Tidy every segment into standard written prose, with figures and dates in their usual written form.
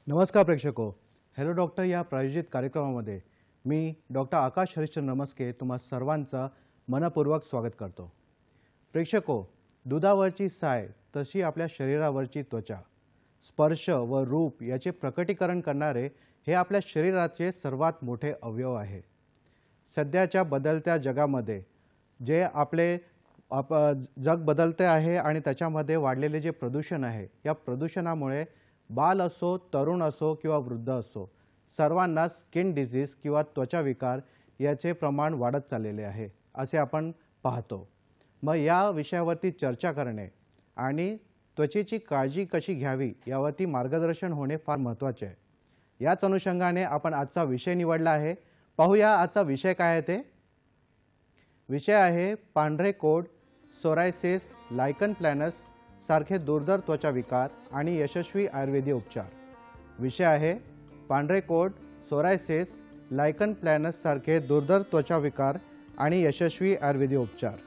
नमस्कार प्रेक्षको, hello doctor या प्रायोजित कार्यक्रमामध्ये मी डॉक्टर आकाश हरिश्चंद्र नमस्के तुम्हा सर्वांचं मनपूर्वक स्वागत करतो। प्रेक्षको, दुधावरची साय तशी आपल्या शरीरावरची त्वचा, स्पर्श व रूप याचे प्रकटीकरण करणारे हे आपल्या शरीराचे सर्वात मोठे अवयव आहे। सध्याच्या बदलत्या जगामध्ये जे आपले जग बदलते आहे आणि त्याच्यामध्ये वाढलेले जे प्रदूषण आहे, या प्रदूषणामुळे बाल असो, तरुण असो किंवा वृद्ध असो, सर्वांना स्किन डिसीज किंवा त्वचा विकार याचे प्रमाण वाढत चाललेले आहे असे आपण पाहतो। मग या विषयावरती चर्चा करणे आणि त्वचेची काळजी कशी घ्यावी यावरती मार्गदर्शन होणे फार महत्त्वाचे आहे। याच अनुषंगाने आपण आजचा विषय निवडला आहे। पाहूया आजचा विषय काय आहे ते। विषय आहे पांढरे कोड, सोरायसिस, लायकन प्लॅनस सारखे दुर्धर त्वचा विकार आणि यशस्वी आयुर्वेदीय उपचार। विषय आहे पांढरे कोड, सोरायसिस, लायकन प्लॅनस सारखे दुर्धर त्वचा विकार आणि यशस्वी आयुर्वेदीय उपचार।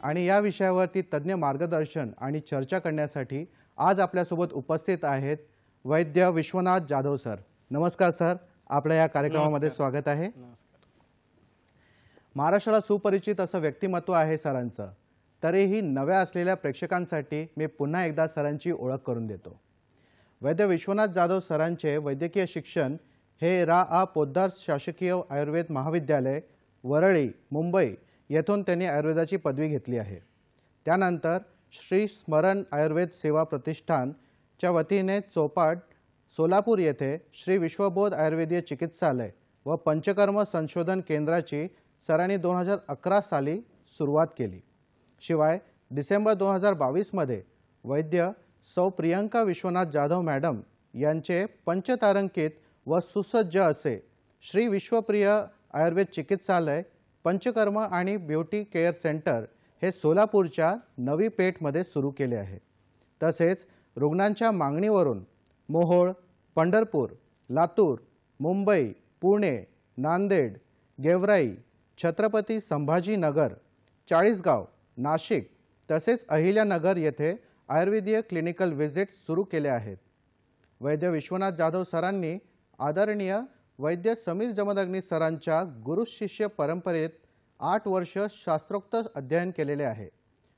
आणि या विषयावरती तज्ञ मार्गदर्शन आणि चर्चा करण्यासाठी आज आपल्यासोबत उपस्थित आहेत वैद्य विश्वनाथ जाधव सर। नमस्कार सर, आपल्या या कार्यक्रमामध्ये स्वागत आहे। महाराष्ट्राला सुपरिचित असं व्यक्तिमत्व आहे सरांचं, तरीही नव्या असलेल्या प्रेक्षकांसाठी मी पुन्हा एकदा सरांची ओळख करून देतो। वैद्य विश्वनाथ जाधव सरांचे वैद्यकीय शिक्षण हे रा. पोद्दार शासकीय आयुर्वेद महाविद्यालय, वरळी, मुंबई येथून त्यांनी आयुर्वेदाची पदवी घेतली आहे। त्यानंतर श्री स्मरण आयुर्वेद सेवा प्रतिष्ठानच्या वतीने चोपाट, सोलापूर येथे श्री विश्वबोध आयुर्वेदीय चिकित्सालय व पंचकर्म संशोधन केंद्राची सरांनी 2011 साली सुरुवात केली। शिवाय डिसेंबर 2022 मध्ये वैद्य सौ प्रियंका विश्वनाथ जाधव मॅडम यांचे पंचतारांकित व सुसज्ज असे श्री विश्वप्रिय आयुर्वेद चिकित्सालय, पंचकर्म आणि ब्युटी केअर सेंटर हे सोलापूरच्या नवी पेठमध्ये सुरू केले आहे। तसेच रुग्णांच्या मागणीवरून मोहोळ, पंढरपूर, लातूर, मुंबई, पुणे, नांदेड, गेवराई, छत्रपती संभाजीनगर, चाळीसगाव, नाशिक तसेच अहिल्यानगर येथे आयुर्वेदीय क्लिनिकल व्हिजिट सुरू केले आहेत। वैद्य विश्वनाथ जाधव सरांनी आदरणीय वैद्य समीर जमदग्नी सरांच्या गुरु शिष्य परंपरेत 8 वर्ष शास्त्रोक्त अध्ययन केलेले आहे।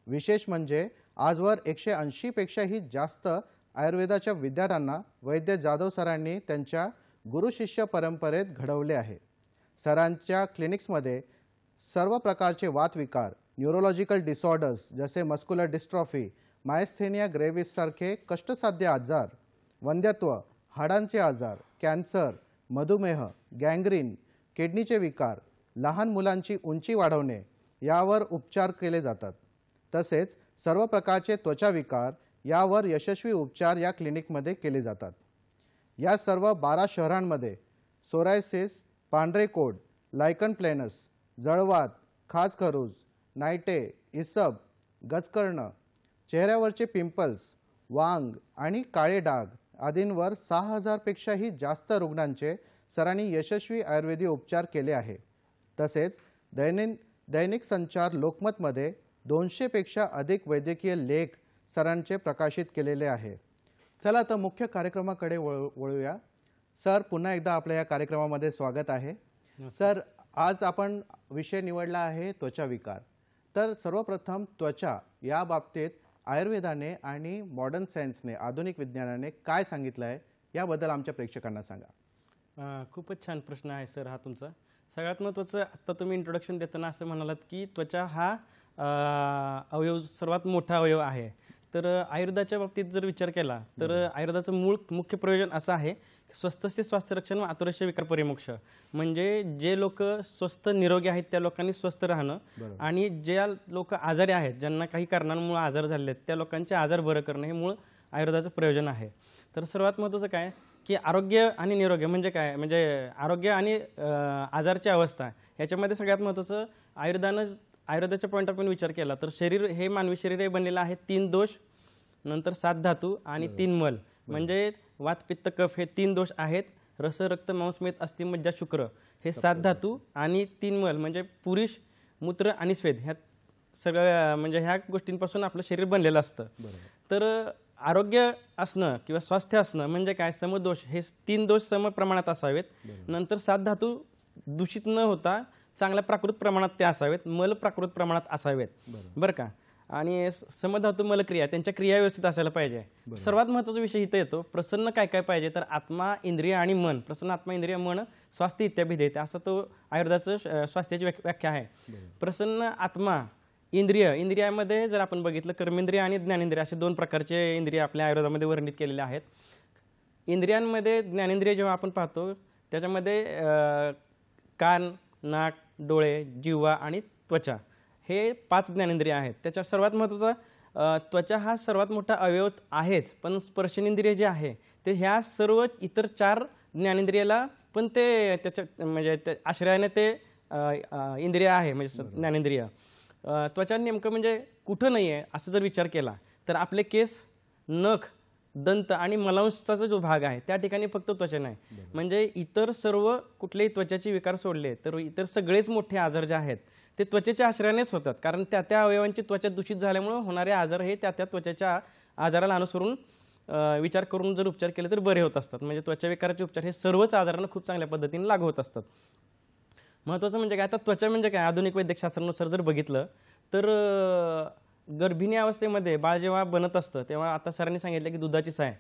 विशेष म्हणजे आजवर 180 पेक्षाही जास्त आयुर्वेदाच्या विद्यार्थ्यांना वैद्य जाधव सरांनी त्यांच्या गुरु शिष्य परंपरेत घडवले आहे। सरांच्या क्लिनिक्समध्ये सर्व प्रकारचे वातविकार, न्यूरोलॉजिकल डिसऑर्डर्स जसे मस्क्युलर डिस्ट्रॉफी, मायस्थेनिया ग्रेव्हिस सारखे कष्टसाध्य आजार, वंध्यत्व, हाडांचे आजार, कॅन्सर, मधुमेह, गँग्रीन, किडनीचे विकार, लहान मुलांची उंची वाढवणे यावर उपचार केले जातात। तसेच सर्व प्रकारचे त्वचा विकार यावर यशस्वी उपचार या क्लिनिकमध्ये केले जातात। या सर्व 12 शहरांमध्ये सोरायसिस, पांढरे कोड, लायकन प्लॅनस, जळवात, खाजखरूज, नायटे, इसब, गजकर्ण, चेहऱ्यावरचे पिंपल्स, वांग आणि काळे डाग आदींवर 6000 पेक्षाही जास्त रुग्णांचे सरांनी यशस्वी आयुर्वेदीय उपचार केले आहे। तसेच दैनिक संचार लोकमतमध्ये 200 पेक्षा अधिक वैद्यकीय लेख सरांचे प्रकाशित केलेले आहे। चला तर मुख्य कार्यक्रमाकडे वळूया। सर, पुन्हा एकदा आपल्या या कार्यक्रमामध्ये स्वागत आहे। सर, आज आपण विषय निवडला आहे त्वचा विकार। तर सर्वप्रथम त्वचा या बाबतीत आयुर्वेदाने आणि मॉडर्न सायन्सने, आधुनिक विज्ञानाने काय सांगितलं आहे याबद्दल आमच्या प्रेक्षकांना सांगा। खूपच छान प्रश्न आहे सर हा तुमचा। सगळ्यात महत्त्वाचं, आता तुम्ही इंट्रोडक्शन देताना असं म्हणालात की त्वचा हा अवयव सर्वात मोठा अवयव आहे। तर आयुर्वेदाच्या बाबतीत जर विचार केला तर आयुर्वेदाचं मुख्य प्रयोजन असं आहे की स्वस्थस्य स्वास्थ्य रक्षण व आतुरस्य विकार परिमोक्ष। म्हणजे जे लोक स्वस्थ निरोगी आहेत त्या लोकांनी स्वस्थ राहणं आणि ज्या लोक आजारी आहेत, ज्यांना काही कारणांमुळे आजार झाले आहेत, त्या लोकांचे आजार बरं करणं हे मूळ आयुर्वेदाचं प्रयोजन आहे। तर सर्वात महत्त्वाचं काय की आरोग्य आणि निरोगी म्हणजे काय, म्हणजे आरोग्य आणि आजारची अवस्था याच्यामध्ये सगळ्यात महत्त्वाचं आयुर्वेदाच्या पॉईंट ऑफ व्ह्यू विचार केला तर शरीर हे मानवी शरीर हे बनलेलं आहे 3 दोष, नंतर 7 धातू आणि 3 मल। म्हणजे वात, पित्त, कफ हे 3 दोष आहेत। रस, रक्त, मांस, मेद, अस्थि, मज्जा, शुक्र हे 7 धातू आणि 3 मल म्हणजे पुरुष, मूत्र आणि स्वेद ह्या सगळ्या म्हणजे ह्या गोष्टींपासून आपलं शरीर बनलेलं असतं। तर आरोग्य असणं किंवा स्वास्थ्य असणं म्हणजे काय, समदोष हे 3 दोष सम प्रमाणात असावेत. नंतर 7 धातू दूषित न होता चांगल्या प्राकृत प्रमाणात ते असावेत, मल प्राकृत प्रमाणात असावेत. बरं का. आणि समधातू मलक्रिया त्यांच्या क्रिया व्यवस्थित असायला पाहिजे. सर्वात महत्त्वाचा विषय इथं येतो, प्रसन्न काय काय पाहिजे, तर आत्मा, इंद्रिय आणि मन. प्रसन्न आत्मा, इंद्रिय, मन, स्वास्थ्य इत्याभिधेयते असं तो आयुर्वेदाचं स्वास्थ्याची व्याख्या आहे. प्रसन्न आत्मा, इंद्रियामध्ये जर आपण बघितलं कर्मेंद्रिय आणि ज्ञानेंद्रिय असे 2 प्रकारचे इंद्रिय आपल्या आयुर्वेदामध्ये वर्णित केलेले आहेत. इंद्रियांमध्ये ज्ञानेंद्रिय जेव्हा आपण पाहतो त्याच्यामध्ये कान, नाक, डोळे, जिव्हा आणि त्वचा हे 5 ज्ञानेंद्रिय आहेत. त्याच्या सर्वात महत्त्वाचा त्वचा हा सर्वात मोठा अवयव आहेच, पण स्पर्शनेंद्रिय जे आहे ते ह्या सर्व इतर 4 ज्ञानेंद्रियाला पण ते त्याच्या म्हणजे आश्रयाने ते इंद्रिय आहे म्हणजे ज्ञानेंद्रिय. त्वचा नेमकं म्हणजे कुठं नाही आहे असं जर विचार केला तर आपले केस, नख, दंत आणि मलांशचा जो भाग आहे त्या ठिकाणी फक्त त्वचा नाही. म्हणजे इतर सर्व कुठलेही त्वचाचे विकार सोडले तर इतर सगळेच मोठे आजार जे आहेत ते त्वचेच्या आश्रयानेच होतात. कारण त्या अवयवांची त्वचा दूषित झाल्यामुळे होणारे आजार हे त्या त्वचेच्या आजाराला अनुसरून विचार करून जर उपचार केले तर बरे होत असतात. म्हणजे त्वचा विकाराचे उपचार हे सर्वच आजारांना खूप चांगल्या पद्धतीने लागू होत असतात. महत्त्वाचं म्हणजे काय, आता त्वचा म्हणजे काय, आधुनिक वैद्यकशास्त्रानुसार जर बघितलं तर गर्भिणी अवस्थेमध्ये बाळ जेव्हा बनत असतं तेव्हा आता सरांनी सांगितलं की दुधाची साय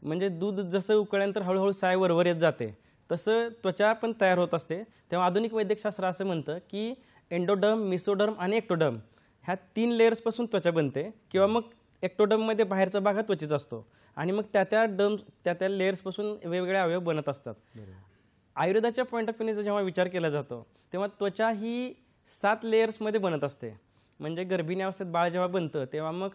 म्हणजे दूध जसं उकळल्यानंतर हळूहळू साय वरवर येत जाते तसं त्वचा पण तयार होत असते. तेव्हा आधुनिक वैद्यकशास्त्र असं म्हणतं की एंडोडर्म, मिसोडर्म आणि एक्टोडर्म ह्या 3 लेयर्सपासून त्वचा बनते. किंवा मग एक्टोडर्ममध्ये बाहेरचा भाग हा त्वचेचा असतो आणि मग त्या लेयर्सपासून वेगवेगळे अवयव बनत असतात. आयुर्वेदाच्या पॉईंट ऑफ व्ह्यूने जेव्हा विचार केला जातो तेव्हा त्वचा ही 7 लेयर्समध्ये बनत असते. म्हणजे गर्भिणी अवस्थेत बाळ जेव्हा बनतं तेव्हा मग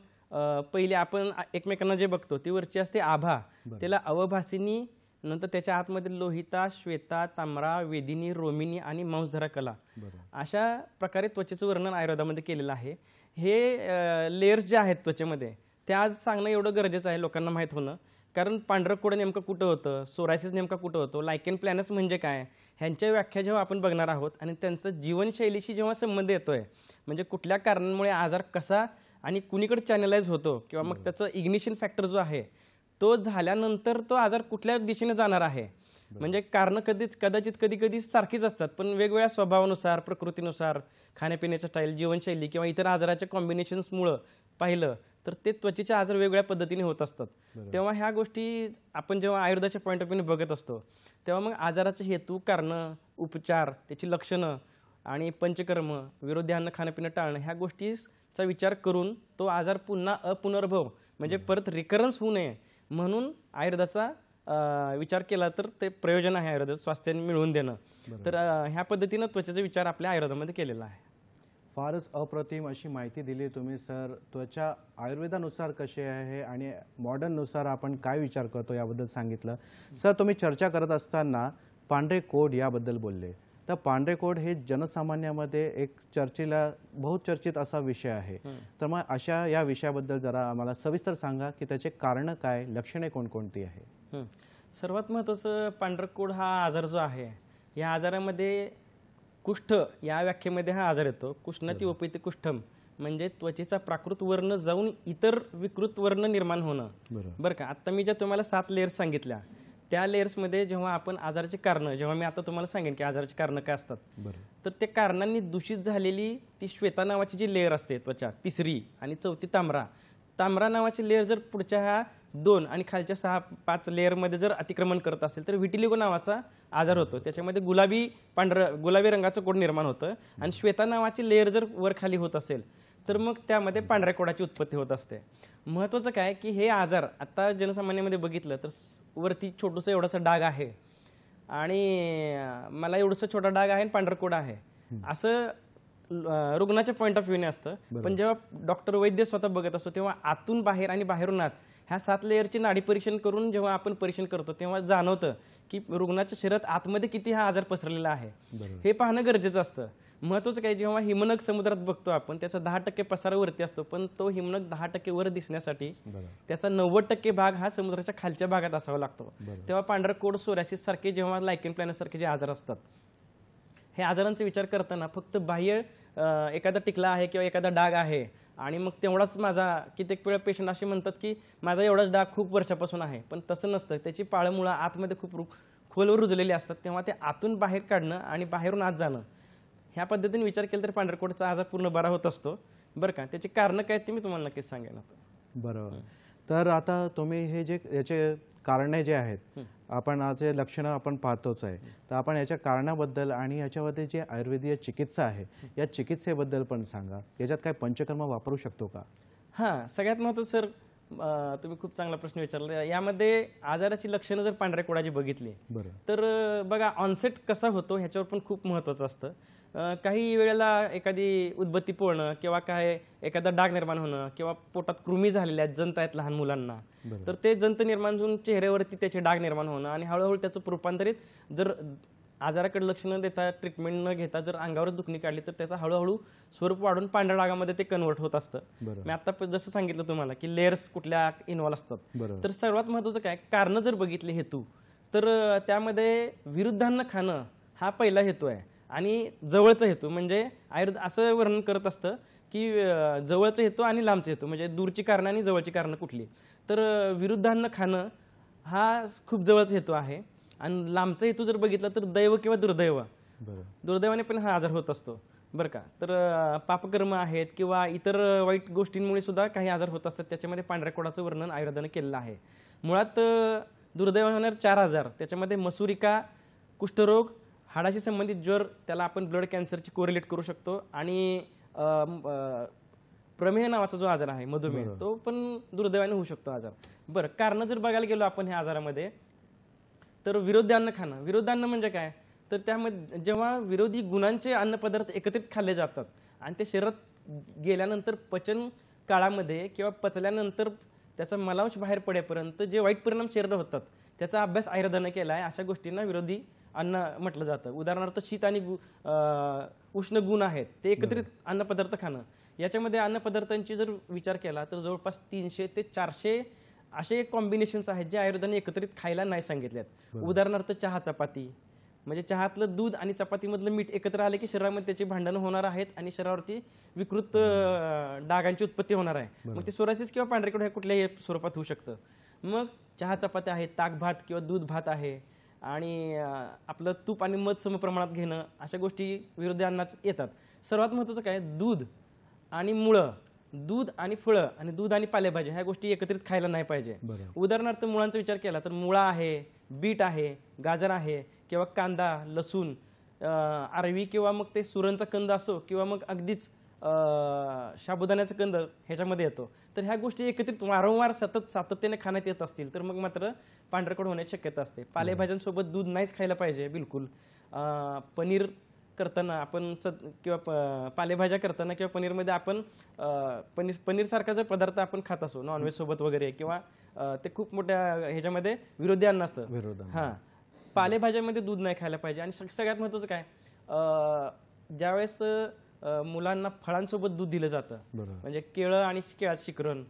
पहिले आपण एकमेकांना जे बघतो ती वरची असते आभा, त्याला अवभासिनी, नंतर त्याच्या आतमध्ये लोहिता, श्वेता, ताम्रा, वेदिनी, रोमिनी आणि मांसधरा कला अशा प्रकारे त्वचेचं वर्णन आयुर्वेदामध्ये केलेलं आहे. हे लेयर्स जे आहेत त्वचेमध्ये ते आज सांगणं एवढं गरजेचं आहे लोकांना माहीत होणं. कारण पांढरं कोड नेमकं कुठं होतं, सोरायसिस नेमका कुठं होतो, लायकेन प्लॅनस म्हणजे काय, ह्यांच्या व्याख्या जेव्हा आपण बघणार आहोत आणि त्यांचं जीवनशैलीशी जेव्हा संबंध येतोय म्हणजे कुठल्या कारणांमुळे आजार कसा आणि कुणीकडे चॅनलाइज होतो किंवा मग त्याचं इग्निशन फॅक्टर जो आहे तो झाल्यानंतर तो आजार कुठल्या दिशेने जाणार आहे. म्हणजे कारणं कदाचित कधी कधी सारखीच असतात पण वेगवेगळ्या स्वभावानुसार, प्रकृतीनुसार, खाण्यापिण्याच्या स्टाईल, जीवनशैली किंवा इतर आजाराच्या कॉम्बिनेशन्समुळं पाहिलं तर ते त्वचेचे आजार वेगवेगळ्या पद्धतीने होत असतात. तेव्हा ह्या गोष्टी आपण जेव्हा आयुर्वेदाच्या पॉईंट ऑफ व्ह्यूने बघत असतो तेव्हा मग आजाराचे हेतू, कारणं, उपचार, त्याची लक्षणं आणि पंचकर्म, विरोधी अन्न खाणंपिणं टाळणं ह्या गोष्टीचा विचार करून तो आजार पुन्हा अपुनर्भव म्हणजे परत रिकरन्स होऊ नये म्हणून आयुर्वेदाचा विचार केला तर ते प्रयोजन आहे आयुर्वेदाचं स्वास्थ्य मिळवून देणं. तर ह्या पद्धतीनं त्वचेचा विचार आपल्या आयुर्वेदामध्ये केलेला आहे. फारच अप्रतिम अशी माहिती दिली तुम्ही सर. त्वचा आयुर्वेदानुसार कशी आहे आणि मॉडर्ननुसार आपण काय विचार करतो याबद्दल सांगितलं. सर तुम्ही चर्चा करत असताना पांढरे कोड याबद्दल बोलले. तर पांढरे कोड हे जनसामान्यामध्ये एक बहुचर्चित असा विषय आहे. तर मग अशा या विषयाबद्दल जरा आम्हाला सविस्तर सांगा की त्याचे कारणं काय, लक्षणे कोणकोणती आहे. सर्वात महत्त्वाचं पांढरं कोड हा आजार जो आहे या आजारामध्ये कुष्ठ या व्याख्येमध्ये हा आजार येतो. कुष्णती उपैती कुष्ठम म्हणजे त्वचेचा प्राकृत वर्ण जाऊन इतर विकृत वर्ण निर्माण होणं. बरं का. आता मी ज्या तुम्हाला 7 लेयर्स सांगितल्या त्या लेयर्समध्ये जेव्हा आपण आजाराची कारणं, जेव्हा मी आता तुम्हाला सांगेन की आजाराची कारणं काय असतात तर त्या कारणांनी दूषित झालेली ती श्वेता नावाची जी लेयर असते त्वचा, 3री आणि 4थी तांबरा नावाची लेयर जर पुढच्या ह्या 2 आणि खालच्या 6-5 लेअरमध्ये जर अतिक्रमण करत असेल तर व्हिटिलिगो नावाचा आजार होतो. त्याच्यामध्ये गुलाबी रंगाचं कोड निर्माण होतं आणि श्वेता नावाची लेअर जर वर खाली होत असेल तर मग त्यामध्ये पांढऱ्या कोडाची उत्पत्ती होत असते. महत्त्वाचं काय की हे आजार आता जनसामान्यामध्ये बघितलं तर वरती छोटंसं एवढासा डाग आहे आणि मला एवढंसं छोटा डाग आहे आणि पांढरा कोड आहे असं रुग्णाच्या पॉईंट ऑफ व्ह्यूने असतं. पण जेव्हा डॉक्टर वैद्य स्वतः बघत असतो तेव्हा आतून बाहेर आणि बाहेरून आत ह्या 7 लेयरची नाडी परीक्षण करून जेव्हा आपण परीक्षण करतो तेव्हा जाणवतं की रुग्णाच्या शरीरात आतमध्ये किती हा आजार पसरलेला आहे हे पाहणं गरजेचं असतं. महत्त्वाचं काय, जेव्हा हिमनग समुद्रात बघतो आपण त्याचा 10% पसारा वरती असतो पण तो हिमनग 10% वर दिसण्यासाठी त्याचा 90% भाग हा समुद्राच्या खालच्या भागात असावा लागतो. तेव्हा पांढरा कोड, सोरायसिस सारखे जेव्हा लायकेन प्लॅनस सारखे जे आजार असतात हे आजारांचा विचार करताना फक्त बाह्य एखादा टिकला आहे किंवा एखादा डाग आहे आणि मग तेवढाच माझा कित्येक वेळा पेशंट असे म्हणतात की माझा एवढाच डाग खूप वर्षापासून आहे, पण तसं नसतं. त्याची पाळंमुळं आतमध्ये खूप खोलवर रुजलेली असतात, तेव्हा ते आतून बाहेर काढणं आणि बाहेरून आत जाणं ह्या पद्धतीने विचार केला तर पांढरकोटचा आजार पूर्ण बरा होत असतो बरं का. त्याची कारणं काय ते मी तुम्हाला नक्कीच सांगेन आता. बरोबर. तर आता तुम्ही हे जे याचे कारणे जे आहेत, आपण याचे लक्षणं आपण पाहतोच आहे, तर आपण याच्या कारणाबद्दल आणि याच्यामध्ये जे आयुर्वेदीय चिकित्सा आहे या चिकित्सेबद्दल पण सांगा. याच्यात काय पंचकर्म वापरू शकतो का? हां, सगळ्यात महत्त्वाचं सर, तुम्ही खूप चांगला प्रश्न विचारला. यामध्ये आजाराची लक्षणं जर पांढऱ्या कोडाची बघितली बरं. तर बघा ऑनसेट कसा होतो ह्याच्यावर पण खूप महत्त्वाचं असतं. काही वेळेला एखादी उदबत्ती पोळणं किंवा काय एखादा डाग निर्माण होणं किंवा पोटात कृमी झालेल्या आहेत, जंत आहेत लहान मुलांना, तर ते जंत निर्माण होऊन चेहऱ्यावरती त्याचे डाग निर्माण होणं आणि हळूहळू त्याचं रूपांतरित जर आजाराकडे लक्ष न देता ट्रीटमेंट न घेता जर अंगावरच दुखणी काढली तर त्याचं हळूहळू स्वरूप वाढून पांढऱ्या डागामध्ये ते कन्वर्ट होत असतं. मी आता जसं सांगितलं तुम्हाला की लेयर्स कुठल्या इन्व्हॉल्व असतात. तर सर्वात महत्त्वाचं काय, कारणं जर बघितले हेतू, तर त्यामध्ये विरुद्धान्न खाणं हा पहिला हेतू आहे आणि जवळचा हेतू म्हणजे आयुर्वेद असं वर्णन करत असतं की जवळचा हेतू आणि लांबचा हेतू म्हणजे दूरची कारणं आणि जवळची कारणं कुठली. तर विरुद्धान्न खाणं हा खूप जवळचा हेतू आहे आणि लांबचा हेतू जर बघितला तर दैव किंवा दुर्दैव, दुर्दैवाने पण हा आजार होत असतो बरं का. तर पापकर्म आहेत किंवा इतर वाईट गोष्टींमुळे सुद्धा काही आजार होत असतात. त्याच्यामध्ये पांढऱ्या कोडाचं वर्णन आयुर्वेदाने केलेलं आहे. मुळात दुर्दैवाने होणारे 4 आजार, त्याच्यामध्ये मसुरिका, कुष्ठरोग, हाडाशी संबंधित ज्वर, त्याला आपण ब्लड कॅन्सरची कोरिलेट करू शकतो, आणि प्रमेह नावाचा जो आजार आहे मधुमेह, तो पण दुर्दैवाने होऊ शकतो आजार. बरं, कारणं जर बघायला गेलो आपण ह्या आजारामध्ये, तर विरोधी अन्न खाणं. विरोधान्न म्हणजे काय, तर त्यामध्ये जेव्हा विरोधी गुणांचे अन्नपदार्थ एकत्रित खाल्ले जातात आणि ते शरीरात गेल्यानंतर पचन काळामध्ये किंवा पचल्यानंतर त्याचा मलांश बाहेर पडेपर्यंत जे वाईट परिणाम शरीरावर होतात त्याचा अभ्यास आयुर्वेदाने केला आहे. अशा गोष्टींना विरोधी अन्न म्हटलं जातं. उदाहरणार्थ शीत आणि उष्ण गुण आहेत ते एकत्रित अन्नपदार्थ खाणं. याच्यामध्ये अन्नपदार्थांची जर विचार केला तर जवळपास 300 ते 400 असे कॉम्बिनेशन्स आहेत जे आयुर्वेदाने एकत्रित खायला नाही सांगितलेत. उदाहरणार्थ चहा चपाती, म्हणजे चहातलं दूध आणि चपातीमधलं मीठ एकत्र आले की शरीरामध्ये त्याची भांडणं होणार आहेत आणि शरीरावरती विकृत डागांची उत्पत्ती होणार आहे. मग ते सोरायसिस किंवा पांढरेकोड हे कुठल्याही स्वरूपात होऊ शकतं. मग चहा चपाती आहे, ताक भात किंवा दूध भात आहे, आणि आपलं तूप आणि मध समप्रमाणात घेणं, अशा गोष्टी विरोधी अन्नात येतात. सर्वात महत्त्वाचं काय, दूध आणि मुळं, दूध आणि फळं आणि दूध आणि पालेभाज्या ह्या गोष्टी एकत्रित खायला नाही पाहिजे. उदाहरणार्थ मुळांचा विचार केला तर मुळा आहे, बीट आहे, गाजर आहे किंवा कांदा, लसूण, आरवी किंवा मग ते सुरणचा कंद असो किंवा मग अगदीच साबुदाण्याचा कंद ह्याच्यामध्ये येतो. तर ह्या गोष्टी एकत्रित वारंवार सातत्याने खाण्यात येत असतील तर मग मात्र पांढरकोड होण्याची शक्यता असते. पालेभाज्यांसोबत दूध नाहीच खायला पाहिजे बिलकुल. पनीर करताना आपण किंवा पालेभाज्या करताना किंवा पनीरमध्ये आपण पनीरसारखा जर पदार्थ आपण खात असो नॉनव्हेज सोबत वगैरे किंवा ते खूप मोठ्या ह्याच्यामध्ये विरोधी अन्न असतं. हां, पालेभाज्यामध्ये दूध नाही खायला पाहिजे. आणि सगळ्यात महत्त्वाचं काय, ज्यावेळेस मुलांना फळांसोबत दूध दिलं जातं, म्हणजे केळं आणि केळाचं शिकरण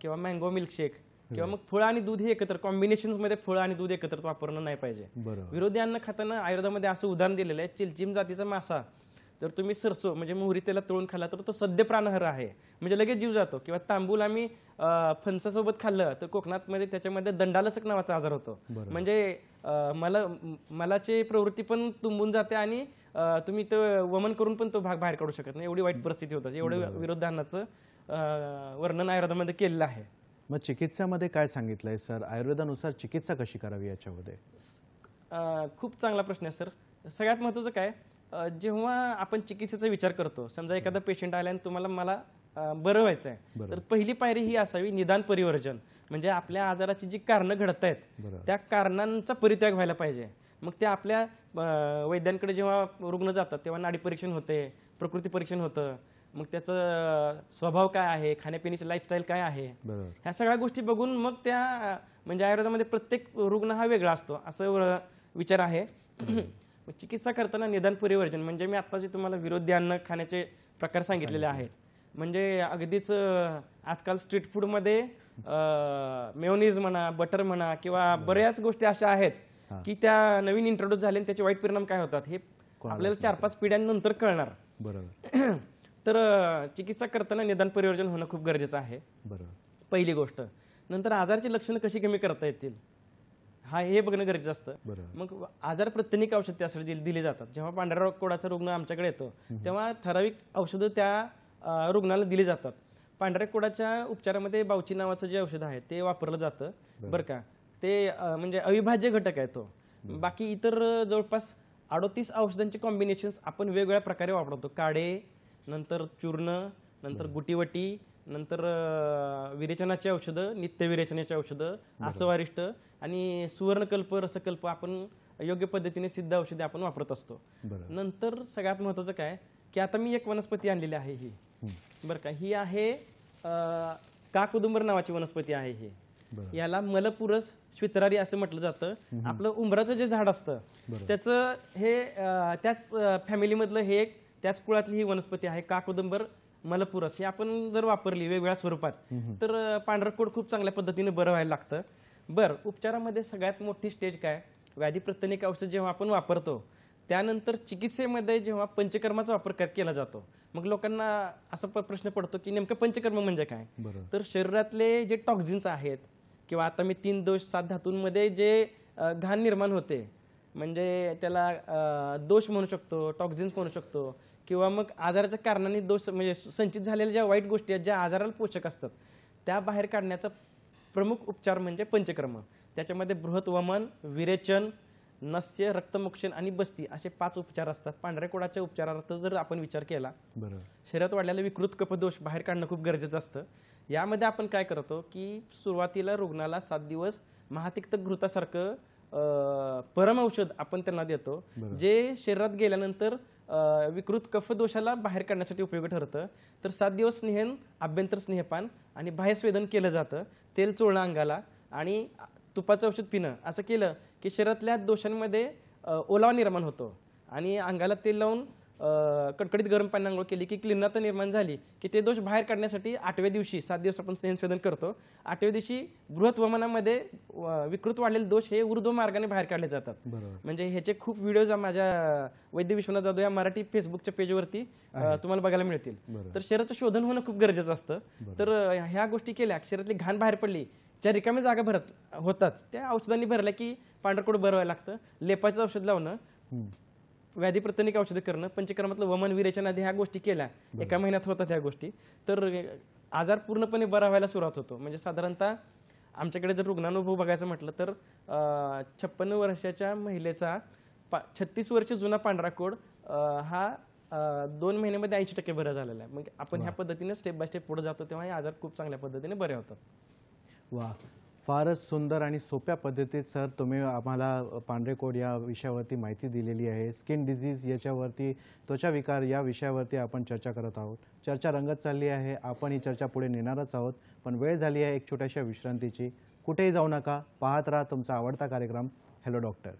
किंवा मँगो मिल्कशेक किंवा मग फळं आणि दूध हे एकत्र कॉम्बिनेशन्स मध्ये फळं आणि दूध एकत्र वापरणं नाही पाहिजे. विरोधी अन्न खाताना आयुर्वेदामध्ये असं उदाहरण दिलेलं आहे, चिलचिम जातीचा मासा जर तुम्ही सरसो म्हणजे मोहरी त्याला तळून खाल्ला तर तो सद्य प्राणहर आहे, म्हणजे लगेच जीव जातो. किंवा तांबूल आम्ही फणसासोबत खाल्लं तर कोकणात मध्ये त्याच्यामध्ये दंडालसक नावाचा आजार होतो, म्हणजे मलाची प्रवृत्ती पण तुंबून जाते आणि तुम्ही तो वमन करून पण तो भाग बाहेर काढू शकत नाही, एवढी वाईट परिस्थिती होतं. एवढं विरोधी अन्नाचं वर्णन आयुर्वेदामध्ये केलेलं आहे. मग चिकित्सामध्ये काय सांगितलंय सर, आयुर्वेदानुसार चिकित्सा कशी करावी याच्यामध्ये? खूप चांगला प्रश्न आहे सर. सगळ्यात महत्त्वाचं काय, जेव्हा आपण चिकित्सेचा विचार करतो, समजा एखादा पेशंट आला आणि मला बरं व्हायचं आहे, तर पहिली पायरी ही असावी निदान परिवर्जन, म्हणजे आपल्या आजाराची जी कारणं घडत आहेत त्या कारणांचा परित्याग व्हायला पाहिजे. मग ते आपल्या वैद्यांकडे जेव्हा रुग्ण जातात तेव्हा नाडी परीक्षण होते, प्रकृती परीक्षण होतं, मग त्याचं स्वभाव काय आहे, खाण्यापिण्याची लाईफस्टाईल काय आहे, ह्या सगळ्या गोष्टी बघून मग त्या म्हणजे आयुर्वेदामध्ये प्रत्येक रुग्ण हा वेगळा असतो असं विचार आहे. चिकित्सा करताना निदान परिवर्जन म्हणजे मी आता जे तुम्हाला विरोधी अन्न खाण्याचे प्रकार सांगितलेले आहेत, म्हणजे अगदीच आजकाल स्ट्रीट फूडमध्ये मेयोनीज म्हणा, बटर म्हणा किंवा बऱ्याच गोष्टी अशा आहेत की त्या नवीन इंट्रोड्यूस झाल्या आणि त्याचे वाईट परिणाम काय होतात हे आपल्याला 4-5 पिढ्यांनंतर कळणार. बरोबर. तर चिकित्सा करताना निदान परिवर्जन होणं खूप गरजेचं आहे, बरोबर. पहिली गोष्ट. नंतर आजाराची लक्षणं कशी कमी करता येतील हे बघणं गरजेचं असतं. बरोबर. मग आजार प्रतिनिक औषध त्यासाठी दिली जातात. जेव्हा पांढऱ्या कोडाचा रुग्ण आमच्याकडे येतो तेव्हा ठराविक औषधं त्या रुग्णाला दिली जातात. पांढऱ्या कोडाच्या उपचारामध्ये बावची नावाचं जे औषध आहे ते वापरलं जातं बरं का. ते म्हणजे अविभाज्य घटक आहे तो. बाकी इतर जवळपास 38 औषधांचे कॉम्बिनेशन्स आपण वेगवेगळ्या प्रकारे वापरतो. काढे, नंतर चूर्ण, नंतर गुटीवटी, नंतर विरेचनाची औषधं, नित्य विरेचनाची औषधं, आसवारिष्ट आणि सुवर्णकल्प, रसकल्प आपण योग्य पद्धतीने सिद्ध औषधे आपण वापरत असतो. नंतर सगळ्यात महत्त्वाचं काय की आता मी एक वनस्पती आणलेली आहे ही बरं का. ही आहे काकदुंबर नावाची वनस्पती आहे ही. याला मलपुरस श्वितरारी असं म्हटलं जातं. आपलं उंबराचं जे झाड असतं त्याचं हे त्याच फॅमिलीमधलं हे एक त्याच कुळातली ही वनस्पती आहे काकदुंबर मलपुरस. ही आपण जर वापरली वेगवेगळ्या स्वरूपात तर पांढरं कोड खूप चांगल्या पद्धतीने बरं व्हायला लागतं. बरं, उपचारामध्ये सगळ्यात मोठी स्टेज काय, व्याधी प्रतिनिक औषध जेव्हा आपण वापरतो त्यानंतर चिकित्सेमध्ये जेव्हा पंचकर्माचा वापर केला जातो मग लोकांना असा प्रश्न पडतो की नेमकं पंचकर्म म्हणजे काय. तर शरीरातले जे टॉक्झिन्स आहेत किंवा आता मी 3 दोष 7 धातूंमध्ये जे घाण निर्माण होते म्हणजे त्याला दोष म्हणू शकतो, टॉक्झिन्स म्हणू शकतो किंवा मग आजाराच्या कारणाने दोष म्हणजे संचित झालेल्या ज्या वाईट गोष्टी आहेत ज्या आजाराला पोषक असतात त्या बाहेर काढण्याचा प्रमुख उपचार म्हणजे पंचकर्म. त्याच्यामध्ये बृहत वमन, विरेचन, नस्य, रक्तमोक्षण आणि बस्ती असे 5 उपचार असतात. पांढऱ्या कोडाच्या उपचारार्थ जर आपण विचार केला शरीरात वाढलेला विकृत कफदोष बाहेर काढणं खूप गरजेचं असतं. यामध्ये आपण काय करतो की सुरुवातीला रुग्णाला 7 दिवस महातिक्त घृतासारखं परम औषध आपण त्यांना देतो जे शरीरात गेल्यानंतर विकृत कफदोषाला बाहेर काढण्यासाठी उपयोगी ठरतं. तर 7 दिवस स्नेहन, आभ्यंतर स्नेहपान आणि बाह्यस्वेदन केलं जातं. तेल चोळणं अंगाला आणि तुपाचं औषध पिणं असं केलं की शरीरातल्या दोषांमध्ये ओलावा निर्माण होतो आणि अंगाला तेल लावून कडकडीत गरम पाणी आंघोळ केली की क्लीनता निर्माण झाली की ते दोष बाहेर काढण्यासाठी 8व्या दिवशी 7 दिवस आपण स्नेहस्वेदन करतो. 8व्या दिवशी बृहत वमनामध्ये विकृत वाढलेले दोष हे ऊर्ध्व मार्गाने बाहेर काढले जातात. म्हणजे ह्याचे खूप व्हिडिओज माझ्या वैद्य विश्वनाथ जाधव या मराठी फेसबुकच्या पेजवरती तुम्हाला बघायला मिळतील. तर शरीराचं शोधन होणं खूप गरजेचं असतं. तर ह्या गोष्टी केल्या, शरीरातली घाण बाहेर पडली, ज्या रिकाम्या जागा भरत होतात त्या औषधांनी भरल्या की पांढरकोड बरं व्हायला लागतं. लेपाचं औषध लावणं, व्याधी प्रतिनिक औषधं करणं, पंचकर्मातलं वमन, विरेचन आदी ह्या गोष्टी केल्या 1 महिन्यात होतात ह्या गोष्टी तर आजार पूर्णपणे बरा व्हायला सुरुवात होतो. म्हणजे साधारणतः आमच्याकडे जर रुग्णानुभव बघायचं म्हटलं तर 56 वर्षाच्या महिलेचा 36 वर्ष जुना पांढरा कोड हा 2 महिन्यामध्ये 80% बरा झालेला आहे. मग आपण ह्या पद्धतीने स्टेप बाय स्टेप पुढे जातो तेव्हा हे आजार खूप चांगल्या पद्धतीने बरे होतात. वा, फारच सुंदर आणि सोप्या पद्धतीत सर तुम्ही आम्हाला पांढरे कोड या विषयावरती माहिती दिलेली आहे. स्किन डिझीज याच्यावरती, त्वचा विकार या विषयावरती आपण चर्चा करत आहोत. चर्चा रंगत चालली आहे, आपण ही चर्चा पुढे नेणारच आहोत. पण वेळ झाली आहे एक छोट्याशा विश्रांतीची. कुठेही जाऊ नका, पाहत राहा तुमचा आवडता कार्यक्रम हॅलो डॉक्टर.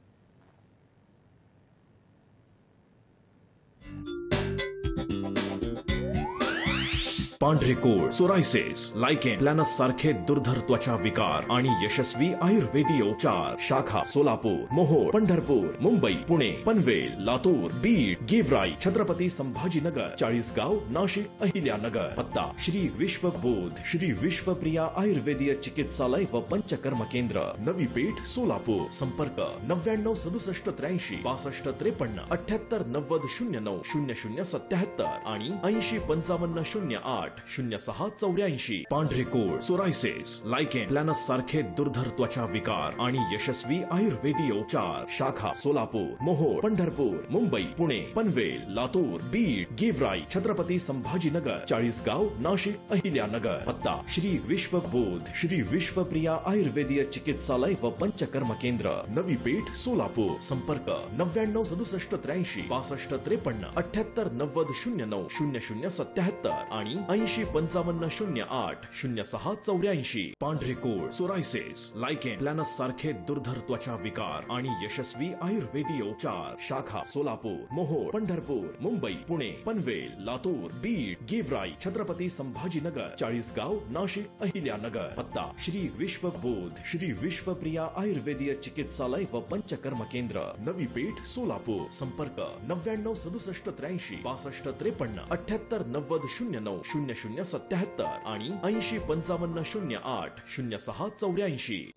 पांढरे कोड, सोरायसिस, लायकेन, प्लॅनस सारखे दुर्धर त्वचा विकार आणि यशस्वी आयुर्वेदीय उपचार. शाखा सोलापूर, मोहोळ, पंढरपूर, मुंबई, पुणे, पनवेल, लातूर, बीड, गेवराई, छत्रपती संभाजीनगर, चाळीसगाव, नाशिक, अहिल्यानगर. पत्ता श्री विश्वबोध, श्री विश्वप्रिया आयुर्वेदीय चिकित्सालय व पंचकर्म केंद्र, नवी पेठ, सोलापूर. संपर्क 99 67 83 62 53 78 90 09 0077 आणि 80 55 08 06 84. पांढरे कोड, सोरायसिस, लायकेन, प्लॅनस सारखे दुर्धर त्वचा विकार आणि यशस्वी आयुर्वेदीय उपचार. शाखा सोलापूर, मोहोळ, पंढरपूर, मुंबई, पुणे, पनवेल, लातूर, बीड, गेवराई, छत्रपती संभाजीनगर, चाळीसगाव, नाशिक, अहिल्यानगर. पत्ता श्री विश्वबोध, श्री विश्वप्रिया आयुर्वेदीय चिकित्सालय व पंचकर्म केंद्र, नवी पेठ, सोलापूर. संपर्क 99 67 83 62 53 78 90 09 0077 आणि 8055080684. पांढरे कोड, सोरायसिस, लायकेन, प्लॅनस सारखे दुर्धर त्वचा विकार आणि यशस्वी आयुर्वेदीय उपचार. शाखा सोलापूर, मोहोळ, पंढरपूर, मुंबई, पुणे, पनवेल, लातूर, बीड, गेवराई, छत्रपती संभाजीनगर, चाळीसगाव, नाशिक, अहिल्यानगर. पत्ता श्री विश्वबोध, श्री विश्वप्रिया आयुर्वेदीय चिकित्सालय व पंचकर्म केंद्र, नवी पेठ, सोलापूर. संपर्क 99676353 आणि 8055080684.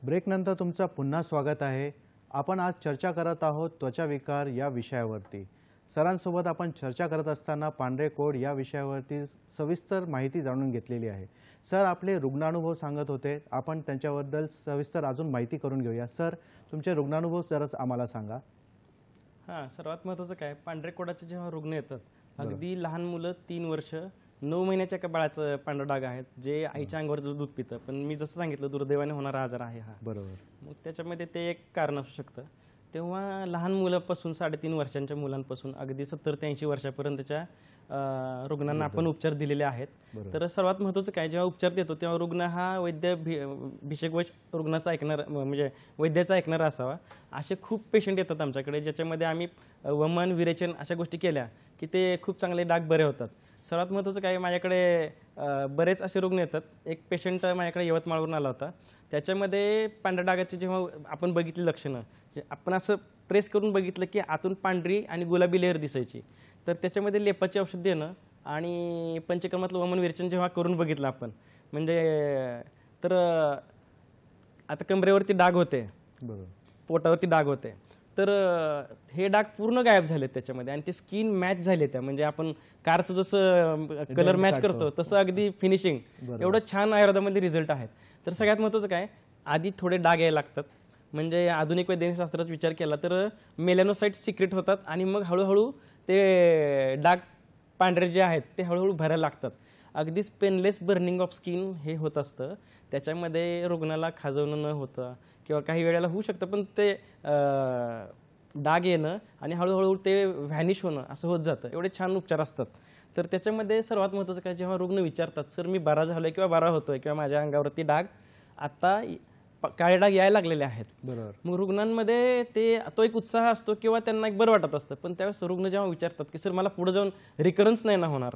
ब्रेकनंतर तुमचं पुन्हा स्वागत आहे. आपण आज चर्चा करत आहोत त्वचा विकार या विषयावरती. सरांसोबत आपण चर्चा करत असताना पांढरे कोड या विषयावरती सविस्तर माहिती जाणून घेतलेली आहे. सर आपले रुग्णानुभव सांगत होते, आपण त्यांच्याबद्दल सविस्तर अजून माहिती करून घेऊया. सर तुमचे रुग्णानुभव जरा आम्हाला सांगा. हां, सर्वात महत्त्वाचं काय, पांढरे कोडाचे जेव्हा रुग्ण येतात, अगदी लहान मुलं 3 वर्ष 9 महिन्याच्या एका बाळाचं पांढरा डाग आहेत, जे आईच्या अंगावरचं दूध पितं. पण मी जसं सांगितलं, दुर्दैवाने होणारा आजार आहे हा. बरोबर. मग त्याच्यामध्ये ते एक कारण असू शकतं. तेव्हा लहान मुलांपासून 3.5 वर्षांच्या मुलांपासून अगदी 70 ते 80 वर्षापर्यंतच्या रुग्णांना आपण उपचार दिलेले आहेत. तर सर्वात महत्त्वाचं काय, जेव्हा उपचार देतो तेव्हा रुग्ण हा भिषेकवश रुग्णाचा ऐकणार, म्हणजे वैद्याचा ऐकणारा असावा. असे खूप पेशंट येतात आमच्याकडे, ज्याच्यामध्ये आम्ही वमन, विरेचन अशा गोष्टी केल्या की ते खूप चांगले डाग बरे होतात. सर्वात महत्त्वाचं काय, माझ्याकडे बरेच असे रुग्ण येतात. एक पेशंट माझ्याकडे यवतमाळवरून आला होता. त्याच्यामध्ये पांढऱ्या डागाची जेव्हा आपण बघितली लक्षणं, आपण असं प्रेस करून बघितलं की आतून पांढरी आणि गुलाबी लेअर दिसायची. तर त्याच्यामध्ये लेपाची औषध देणं आणि पंचकर्मातलं वमन विरेचन जेव्हा करून बघितलं आपण, म्हणजे तर आता कमरेवरती डाग होते, पोटावरती डाग होते, तर हे डाग पूर्ण गायब झाले त्याच्यामध्ये. आणि ते स्किन मॅच झाले त्या, म्हणजे आपण कारचं जसं कलर मॅच करतो तसं अगदी फिनिशिंग, एवढं छान आयुर्वेदामध्ये रिझल्ट आहेत. तर सगळ्यात महत्त्वाचं काय, आधी थोडे डाग यायला लागतात. म्हणजे आधुनिक वैद्यकशास्त्राचा विचार केला तर मेलॅनोसाइट्स सिक्रेट होतात आणि मग हळूहळू ते डाग पांढरे जे आहेत ते हळूहळू भरायला लागतात. अगदीच पेनलेस बर्निंग ऑफ स्किन हे होत असतं. त्याच्यामध्ये रुग्णाला खाजवणं न होतं किंवा काही वेळेला होऊ शकतं, पण ते डाग येणं आणि हळूहळू ते व्हॅनिश होणं असं होत जातं. एवढे छान उपचार असतात. तर त्याच्यामध्ये सर्वात महत्त्वाचं काय, जेव्हा रुग्ण विचारतात सर मी बरा झालोय किंवा बरा होतोय किंवा माझ्या अंगावरती डाग आता काळे डाग यायला लागलेले आहेत, मग रुग्णांमध्ये तो एक उत्साह असतो किंवा त्यांना एक बरं वाटत असतं. पण त्यावेळेस रुग्ण जेव्हा विचारतात की सर मला पुढे जाऊन रिकरन्स नाही ना होणार,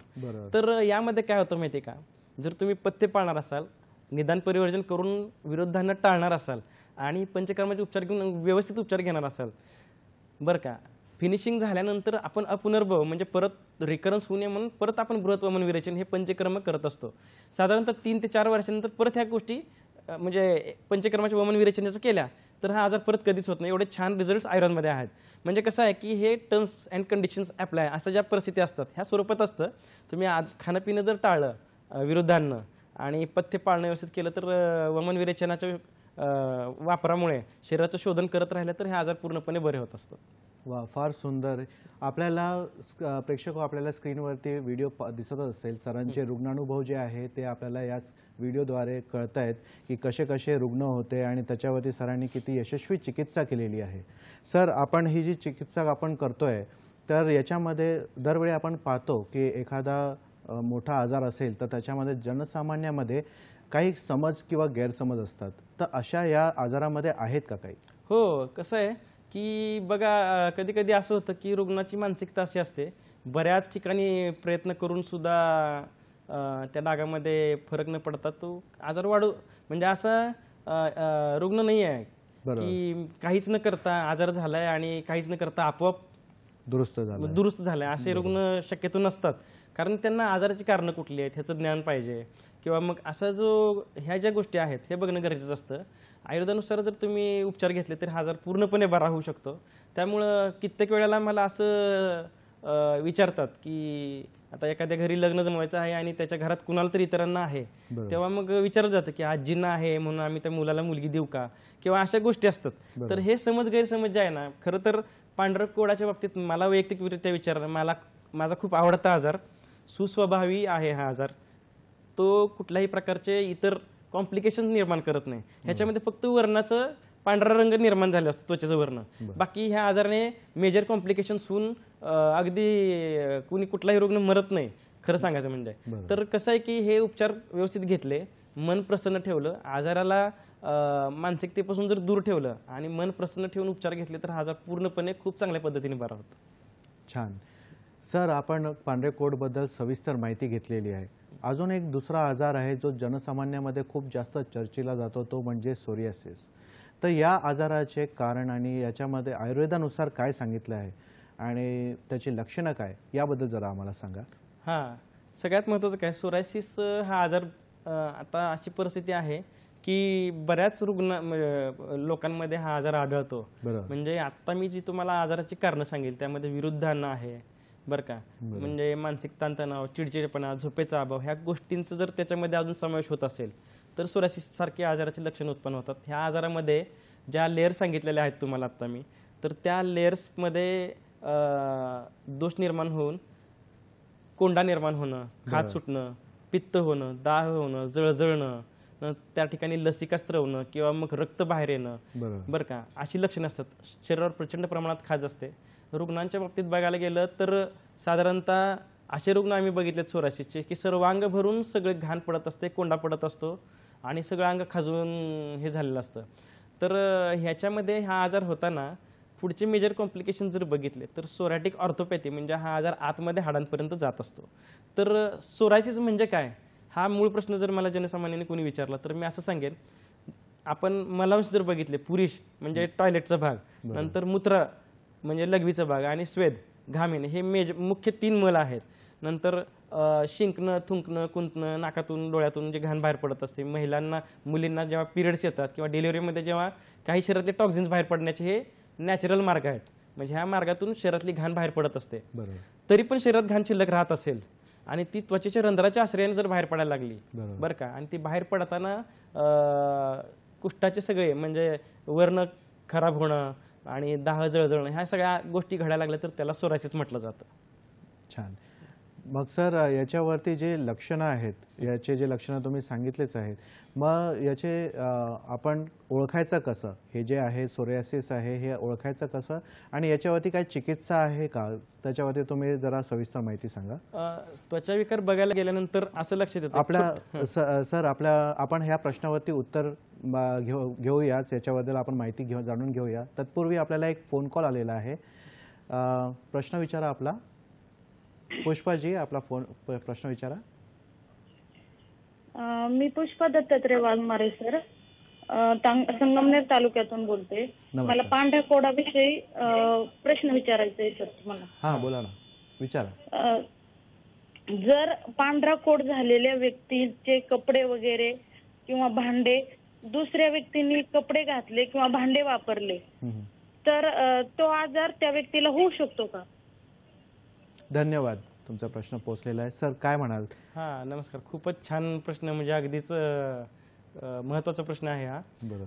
तर यामध्ये काय होतं माहिती का, जर तुम्ही पथ्य पाळणार असाल, निदान परिवर्जन करून विरोधांना टाळणार असाल आणि पंचकर्माचे उपचार घेऊन व्यवस्थित उपचार घेणार असाल, बरं का, फिनिशिंग झाल्यानंतर आपण अपुनर्भव म्हणजे परत रिकरन्स होऊ नये म्हणून परत आपण बृहत वमन विरेचन हे पंचकर्म करत असतो. साधारणतः 3 ते 4 वर्षानंतर परत ह्या गोष्टी म्हणजे पंचकर्माच्या वमन विरेचनाचं केल्या तर हा आजार परत कधीच होत नाही. एवढे छान रिझल्ट्स आयुर्वेदमध्ये आहेत. म्हणजे कसं आहे की हे टर्म्स अँड कंडिशन्स अप्लाय असं ज्या परिस्थिती असतात ह्या स्वरूपात असतं. तुम्ही खाणंपिणं जर टाळलं विरोधांना आणि पथ्य पाळणं व्यवस्थित केलं तर वमन विरेचनाच्या वापरामुळे शरीराचं शोधन करत राहिलं तर हे आजार पूर्णपणे बरे होत असतात. वा, फार सुंदर. आपल्याला प्रेक्षक आपल्याला स्क्रीनवरती व्हिडिओ दिसत असेल. सरांचे रुग्णानुभव जे आहे ते आपल्याला या व्हिडिओद्वारे कळत आहेत की कसे कसे रुग्ण होते आणि त्याच्यावरती सरांनी किती यशस्वी चिकित्सा केलेली आहे. सर आपण ही जी चिकित्सा आपण करतोय तर याच्यामध्ये दरवेळी आपण पाहतो की एखादा मोठा आजार असेल तर त्याच्यामध्ये जनसामान्यामध्ये काही समज किंवा गैरसमज असतात, तर अशा या आजारामध्ये आहेत का काही? हो, कसं आहे की बघा कधी कधी असं होतं की रुग्णाची मानसिकता अशी असते, बऱ्याच ठिकाणी प्रयत्न करून सुद्धा त्या डागामध्ये फरक न पडता तो आजार म्हणजे असा रुग्ण नाही आहे की काहीच न करता आजार झालाय आणि काहीच न करता आपोआप दुरुस्त झालाय. असे रुग्ण शक्यतो नसतात, कारण त्यांना आजाराची कारणं कुठली आहेत ह्याचं ज्ञान पाहिजे किंवा मग असा ह्या ज्या गोष्टी आहेत हे बघणं गरजेचं असतं. आयुर्वेदानुसार जर तुम्ही उपचार घेतले तर हा आजार पूर्णपणे बरा होऊ शकतो. त्यामुळं कित्येक वेळेला मला असं विचारतात की आता एखाद्या घरी लग्न जमवायचं आहे आणि त्याच्या घरात कुणाला तरी इतरांना आहे, तेव्हा मग विचारलं जातं की आजींना आहे म्हणून आम्ही त्या मुलाला मुलगी देऊ का, किंवा अशा गोष्टी असतात. तर हे गैरसमज जे आहे ना, खरं तर पांढरं कोडाच्या बाबतीत मला वैयक्तिकरित्या विचारलं, माझा खूप आवडता आजार, सुस्वभावी आहे हा आजार. तो कुठल्याही प्रकारचे इतर कॉम्प्लिकेशन निर्माण करत नाही. ह्याच्यामध्ये फक्त वर्णाचं पांढरा रंग निर्माण झाला असतो त्वचेचं वर्ण. बाकी ह्या आजाराने मेजर कॉम्प्लिकेशन्स होऊन अगदी कुणी कुठलाही रुग्ण मरत नाही खरं सांगायचं म्हणजे. तर कसं आहे की हे उपचार व्यवस्थित घेतले, मन प्रसन्न ठेवलं, आजाराला मानसिकतेपासून जर दूर ठेवलं आणि मन प्रसन्न ठेवून उपचार घेतले तर हा आजार पूर्णपणे खूप चांगल्या पद्धतीने बरा होतो. छान. सर, आपण पांढरे कोडबद्दल सविस्तर माहिती घेतलेली आहे. अजून एक दुसरा आजार आहे जो जनसामान्यामध्ये खूप जास्त चर्चेला जातो, तो म्हणजे सोरियासिस. तर या आजाराचे कारण आणि याच्यामध्ये आयुर्वेदानुसार काय सांगितलं आहे आणि त्याची लक्षणं काय याबद्दल जरा आम्हाला सांगा. हां, सगळ्यात महत्त्वाचं काय, सोरायसिस हा आजार आता अशी परिस्थिती आहे की बऱ्याच लोकांमध्ये हा आजार आढळतो. म्हणजे आता मी जी तुम्हाला आजाराची कारणं सांगेल त्यामध्ये विरुद्ध अन्न आहे बरं का, म्हणजे मानसिक ताणतणाव, चिडचिडेपणा, झोपेचा अभाव, ह्या गोष्टींचा जर त्याच्यामध्ये अजून समावेश होत असेल तर सोरायसिस सारखे आजाराची लक्षणं उत्पन्न होतात. ह्या आजारामध्ये ज्या लेअर सांगितलेल्या आहेत तुम्हाला आत्ता मी, तर त्या लेअर्समध्ये दोष निर्माण होऊन कोंडा निर्माण होणं, खाज सुटणं, पित्त होणं, दाह होणं, जळजळणं, त्या ठिकाणी लसिका स्त्रवणं किंवा मग रक्त बाहेर येणं बरं का, अशी लक्षणं असतात. शरीरावर प्रचंड प्रमाणात खाज असते. रुग्णांच्या बाबतीत बघायला गेलं तर साधारणतः असे रुग्ण आम्ही बघितलेत सोरायसिसचे की सर्वांग भरून सगळे घाण पडत असते, कोंडा पडत असतो आणि सगळं अंग खाजून हे झालेलं असतं. तर ह्याच्यामध्ये हा आजार होताना पुढचे मेजर कॉम्प्लिकेशन जर बघितले तर सोरायटिक ऑर्थोपॅथी म्हणजे हा आजार आतमध्ये हाडांपर्यंत जात असतो. तर सोरायसिस म्हणजे काय हा मूळ प्रश्न जर मला जनसामान्याने कोणी विचारला तर मी असं सांगेन, आपण मलांश जर बघितले, पुरुष म्हणजे टॉयलेटचा भाग, नंतर मूत्र म्हणजे लघवीचा भाग आणि स्वेद घाम येणे, हे मुख्य 3 मल आहेत. नंतर शिंकणं, थुंकणं, कुंतणं, नाकातून डोळ्यातून जे घाण बाहेर पडत असते, मुलींना जेव्हा पिरियड्स येतात किंवा डिलिव्हरीमध्ये जेव्हा काही शरीरातले टॉक्झिन्स बाहेर पडण्याचे हे नॅचरल मार्ग आहेत. म्हणजे ह्या मार्गातून शरीरातली घाण बाहेर पडत असते. तरी पण शरीरात घाण शिल्लक राहत असेल आणि ती त्वचेच्या रंध्राच्या आश्रयाने जर बाहेर पडायला लागली बरं का, आणि ती बाहेर पडताना कुष्ठाचे सगळे म्हणजे वर्ण खराब होणं आणि दाह जळजळणं, ह्या सगळ्या गोष्टी घडायला लागल्या तर त्याला सोरायसिस म्हटलं जातं. छान. मग सर, याच्यावरती जे लक्षणं आहेत, याचे जे लक्षणं तुम्ही सांगितलेच आहेत, मग याचे आपण ओळखायचं कसं? हे जे आहे सोरियासिस आहे, हे ओळखायचं कसं आणि याच्यावरती काय चिकित्सा आहे का? त्याच्यावरती तुम्ही जरा सविस्तर माहिती सांगा. त्वचा विकार बघायला गेल्यानंतर असं लक्षात येतं सर, आपण ह्या प्रश्नावरती उत्तर घेऊयाच, याच्याबद्दल आपण माहिती जाणून घेऊया. तत्पूर्वी आपल्याला एक फोन कॉल आलेला आहे. प्रश्न विचारा आपला. पुष्पाजी, आपला प्रश्न विचारा. मी पुष्पा दत्तात्रय वाघमारे सर, संगमनेर तालुक्यातून बोलते. मला पांढऱ्या कोडाविषयी प्रश्न विचारायचा आहे सर तुम्हाला. हा, बोला ना, विचारा. जर पांढरा कोड झालेल्या व्यक्तीचे कपडे वगैरे किंवा भांडे दुसऱ्या व्यक्तींनी कपडे घातले किंवा भांडे वापरले तर तो आजार त्या व्यक्तीला होऊ शकतो का? धन्यवाद, तुमचा प्रश्न पोहोचलेला आहे. सर, काय म्हणाल? हां, नमस्कार. खूपच छान प्रश्न, म्हणजे अगदीच महत्त्वाचा प्रश्न आहे हा.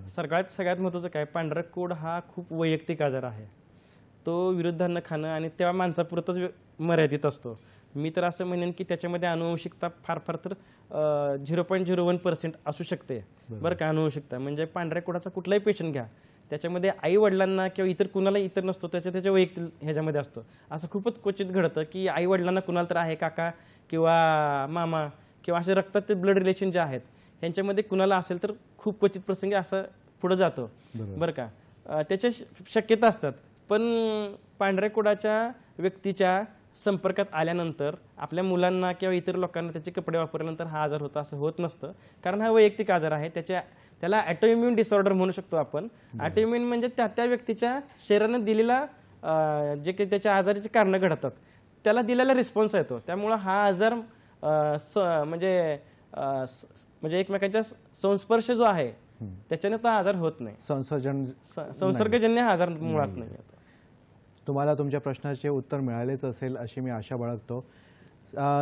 सगळ्यात महत्त्वाचं काय, पांढरा कोड हा खूप वैयक्तिक आजार आहे. तो विरुद्धांना खाणं आणि त्या माणसापुरतच मर्यादित असतो. मी तर असं म्हणेन की त्याच्यामध्ये अनुवंशिकता फार तर 0.01% असू शकते बरं का, अनुवंशिकता. म्हणजे पांढऱ्या कोडाचा कुठलाही पेशंट घ्या, त्याच्यामध्ये आई वडिलांना किंवा इतर कुणाला इतर नसतो, त्याच्या वैयक्तिक ह्याच्यामध्ये असतो. असं खूपच क्वचित घडतं की आई वडिलांना कुणाला तर आहे, काका किंवा मामा किंवा असे रक्तात ते ब्लड रिलेशन जे आहेत ह्यांच्यामध्ये कुणाला असेल तर खूप क्वचित प्रसंगी असं पुढे जातो बरं का. त्याच्या शक्यता असतात, पण पांढऱ्या कोडाच्या व्यक्तीच्या संपर्कात आल्यानंतर आपल्या मुलांना किंवा इतर लोकांना त्याचे कपडे वापरल्यानंतर हा आजार होता असं होत नसतं, कारण हा वैयक्तिक आजार आहे. त्याला ऑटोइम्युन डिसऑर्डर म्हणू शकतो आपण. ऑटोइम्युन म्हणजे त्या व्यक्तीच्या शरीराने दिलेला जे काही त्याच्या आजाराची कारणं घडतात त्याला दिलेला रिस्पॉन्स येतो. त्यामुळं हा आजार म्हणजे एकमेकांच्या संस्पर्श जो आहे त्याच्याने तो आजार होत नाही. संसर्गजन्य हा आजार मुळाच नाही. तुम्हाला तुमच्या प्रश्नाचे उत्तर मिळालेच असेल अशी मी आशा बाळगतो.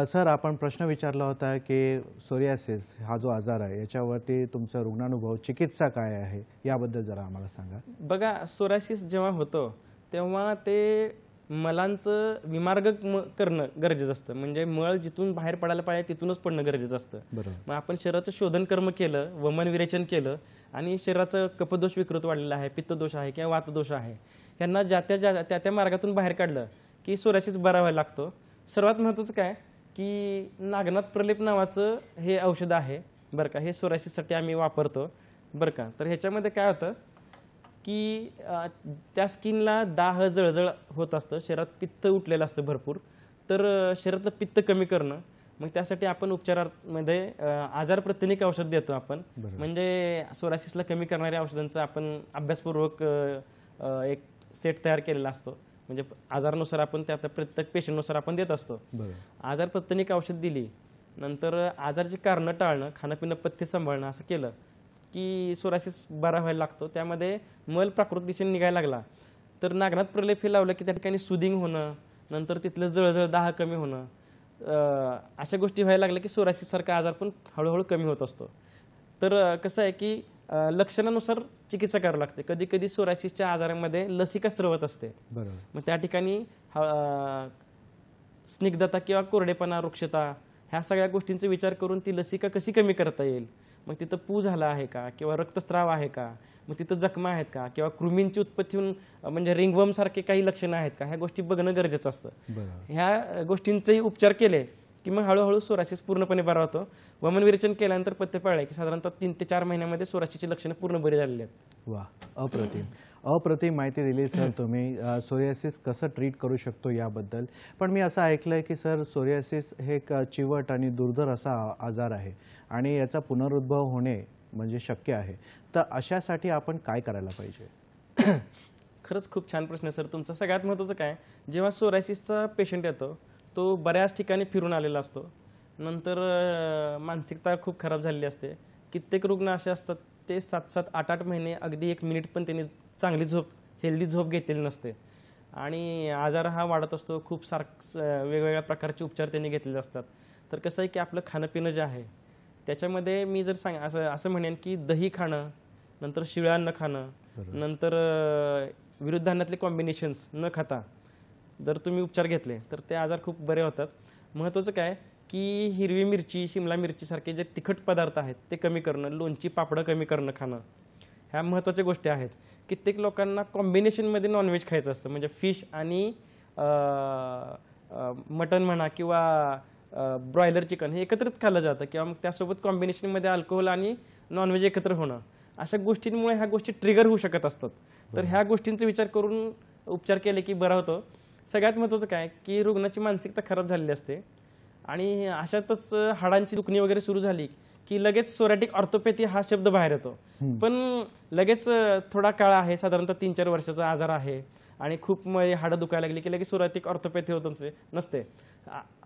सर, आपण प्रश्न विचारला होता की सोरियासिस हा जो आजार आहे याच्यावरती तुमचा रुग्णानुभव, चिकित्सा काय आहे याबद्दल जरा आम्हाला सांगा. बघा, सोरियासिस जेव्हा होतो तेव्हा ते मलांचं विमार्ग करणं गरजेचं असतं. म्हणजे मळ जिथून बाहेर पडायला पाहिजे तिथूनच पडणं गरजेचं असतं. मग आपण शरीराचं शोधन कर्म केलं, वमन विरेचन केलं आणि शरीराचं कफदोष विकृत वाढलेला आहे, पित्तदोष आहे किंवा वातदोष आहे, यांना त्या त्या मार्गातून बाहेर काढलं की सोरायसिस बरा व्हायला लागतो. सर्वात महत्त्वाचं काय की नागनाथ प्रलेप नावाचं हे औषध आहे बरं का, हे सोरायसिससाठी आम्ही वापरतो बरं का. तर ह्याच्यामध्ये काय होतं की त्या स्किनला दाह जळजळ होत असतं, शरीरात पित्त उठलेलं असतं भरपूर. तर शरीरातलं पित्त कमी करणं, मग त्यासाठी आपण उपचारामध्ये आजार प्रतिनिक औषध देतो आपण. म्हणजे सोरायसिसला कमी करणाऱ्या औषधांचा आपण अभ्यासपूर्वक एक सेट तयार केलेला असतो. म्हणजे आजारानुसार आपण त्या प्रत्येक पेशंटनुसार आपण देत असतो. आजार प्रतिनिक औषध दिली, नंतर आजाराची कारणं टाळणं, खाणंपिणं पथ्य सांभाळणं असं केलं की सोरायसिस बरा व्हायला लागतो. त्यामध्ये मल प्राकृतिक दिशेने निघायला लागला तर नागनाथ प्रलेप हे लावलं की त्या ठिकाणी सुदिंग होणं, नंतर तिथलं जळजळ दाह कमी होणं, अशा गोष्टी व्हायला लागल्या की सोरायसिससारखा आजार पण हळूहळू कमी होत असतो. तर कसं आहे की लक्षणानुसार चिकित्सा करावी लागते. कधी कधी सोरायसिसच्या आजारामध्ये लसिका स्रवत असते, मग त्या ठिकाणी स्निग्धता किंवा कोरडेपणा, वृक्षता ह्या सगळ्या गोष्टींचा विचार करून ती लसिका कशी कमी करता येईल. मग तिथं पू झाला आहे का किंवा रक्तस्राव आहे का, मग तिथं जखमा आहेत का किंवा कृमींची उत्पत्ती होऊन म्हणजे रिंगवर्म सारखे काही लक्षणं आहेत का, ह्या गोष्टी बघणं गरजेचं असतं. ह्या गोष्टींचेही उपचार केले की मग हळूहळू सोरायसिस पूर्णपणे बरा होतो. वमन विरेचन केल्यानंतर पथ्य पाळले की साधारणतः 3 ते 4 महिन्यामध्ये सोरायसिसची लक्षणं पूर्ण बरी झालेली आहेत. वा, अप्रतिम माहिती दिली सर तुम्ही. सोरियासिस कसं ट्रीट करू शकतो याबद्दल. पण मी असं ऐकलंय की सर सोरियासिस हे एक चिवट आणि दुर्धर असा आजार आहे आणि याचा पुनरुद्भव होणे म्हणजे शक्य आहे. तर अशासाठी आपण काय करायला पाहिजे? खरंच खूप छान प्रश्न सर तुमचा. सगळ्यात महत्त्वाचं काय, जेव्हा सोरायसिसचा पेशंट येतो तो बऱ्याच ठिकाणी फिरून आलेला असतो, नंतर मानसिकता खूप खराब झालेली असते. कित्येक रुग्ण असे असतात ते 7-7, 8-8 महिने अगदी 1 मिनिट पण त्यांनी चांगली झोप, हेल्दी झोप घेतलेली नसते आणि आजार हा वाढत असतो. खूप वेगवेगळ्या प्रकारचे उपचार त्यांनी घेतलेले असतात. तर कसं आहे की आपलं खाणंपिणं जे आहे त्याच्यामध्ये मी जर असं म्हणेन की दही खाणं, नंतर शिळं अन्न खाणं, नंतर विरुद्धान्नातले कॉम्बिनेशन्स न खाता जर तुम्ही उपचार घेतले तर ते आजार खूप बरे होतात. महत्त्वाचं काय की हिरवी मिरची, शिमला मिरची सारखे जे तिखट पदार्थ आहेत ते कमी करणं, लोणची पापडं कमी करणं खाणं, ह्या महत्त्वाच्या गोष्टी आहेत. कित्येक लोकांना कॉम्बिनेशनमध्ये नॉनव्हेज खायचं असतं, म्हणजे फिश आणि मटन म्हणा किंवा ब्रॉयलर चिकन हे एकत्रित खाल्लं जातं किंवा मग त्यासोबत कॉम्बिनेशनमध्ये अल्कोहोल आणि नॉनव्हेज एकत्र होणं, अशा गोष्टींमुळे ह्या गोष्टी ट्रिगर होऊ शकत असतात. तर ह्या गोष्टींचा विचार करून उपचार केले की बरा होतो. सगळ्यात महत्त्वाचं काय की रुग्णाची मानसिकता खराब झालेली असते आणि अशातच हाडांची दुखणी वगैरे सुरू झाली की लगेच सोरॅटिक ऑर्थोपॅथी हा शब्द बाहेर येतो. पण लगेच थोडा काळ आहे, साधारणतः 3-4 वर्षाचा आजार आहे आणि खूप हाडं दुखायला लागली की लगेच सोरॅटिक ऑर्थोपॅथी होत नसते.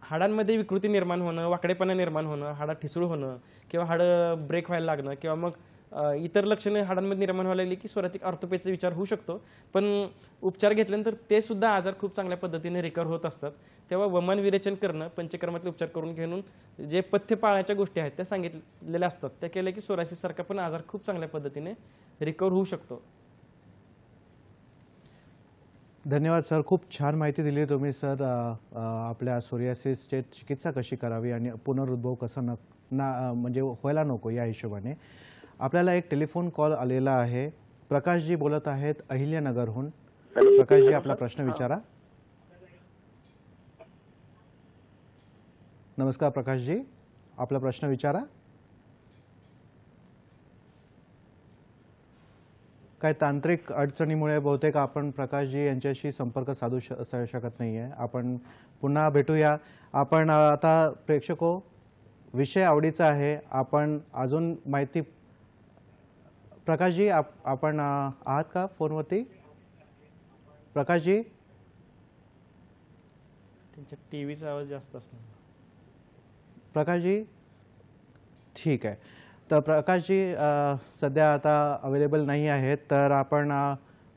हाडांमध्ये विकृती निर्माण होणं, वाकडेपणा निर्माण होणं, हाडं ठिसूळ होणं किंवा हाडं ब्रेक व्हायला लागणं किंवा मग इतर लक्षणे हाडांमध्ये निर्माण व्हायला लागली की सोरॅटिक ऑर्थोपॅथीचा विचार होऊ शकतो. पण उपचार घेतल्यानंतर ते सुद्धा आजार खूप चांगल्या पद्धतीने रिकवर होत असतात. तेव्हा वमन विरेचन करणं, पंचकर्मातले उपचार करून घेऊन जे पथ्य पाळण्याच्या गोष्टी आहेत त्या सांगितलेल्या असतात, त्या केल्या की सोरायसिस सारखा पण आजार खूप चांगल्या पद्धतीने रिकवर होऊ शकतो. धन्यवाद सर, खूप छान माहिती दिली तुम्ही सर. आपल्या सोरियासिसची चिकित्सा कशी करावी आणि पुनरुद्भव कसं म्हणजे व्हायला नको या हिशोबाने. आपल्याला एक टेलिफोन कॉल आलेला आहे. प्रकाशजी बोलत आहेत अहिल्यानगरहून. प्रकाशजी, आपला प्रश्न विचारा. नमस्कार प्रकाशजी, आपला प्रश्न विचारा. काय तांत्रिक अडचणीमुळे बहुतेक आपण प्रकाशजी यांच्याशी संपर्क साधू शकत नाही आहे. आपण पुन्हा भेटूया. आपण आता प्रेक्षको, विषय आवडीचा आहे. आपण अजून माहिती, प्रकाशजी आपण आहात का फोनवरती? प्रकाशजी, त्यांच्या टीव्हीचा आवाज जास्त असतो. प्रकाशजी, ठीक आहे. तर प्रकाशजी सध्या आता अवेलेबल नाही आहेत, तर आपण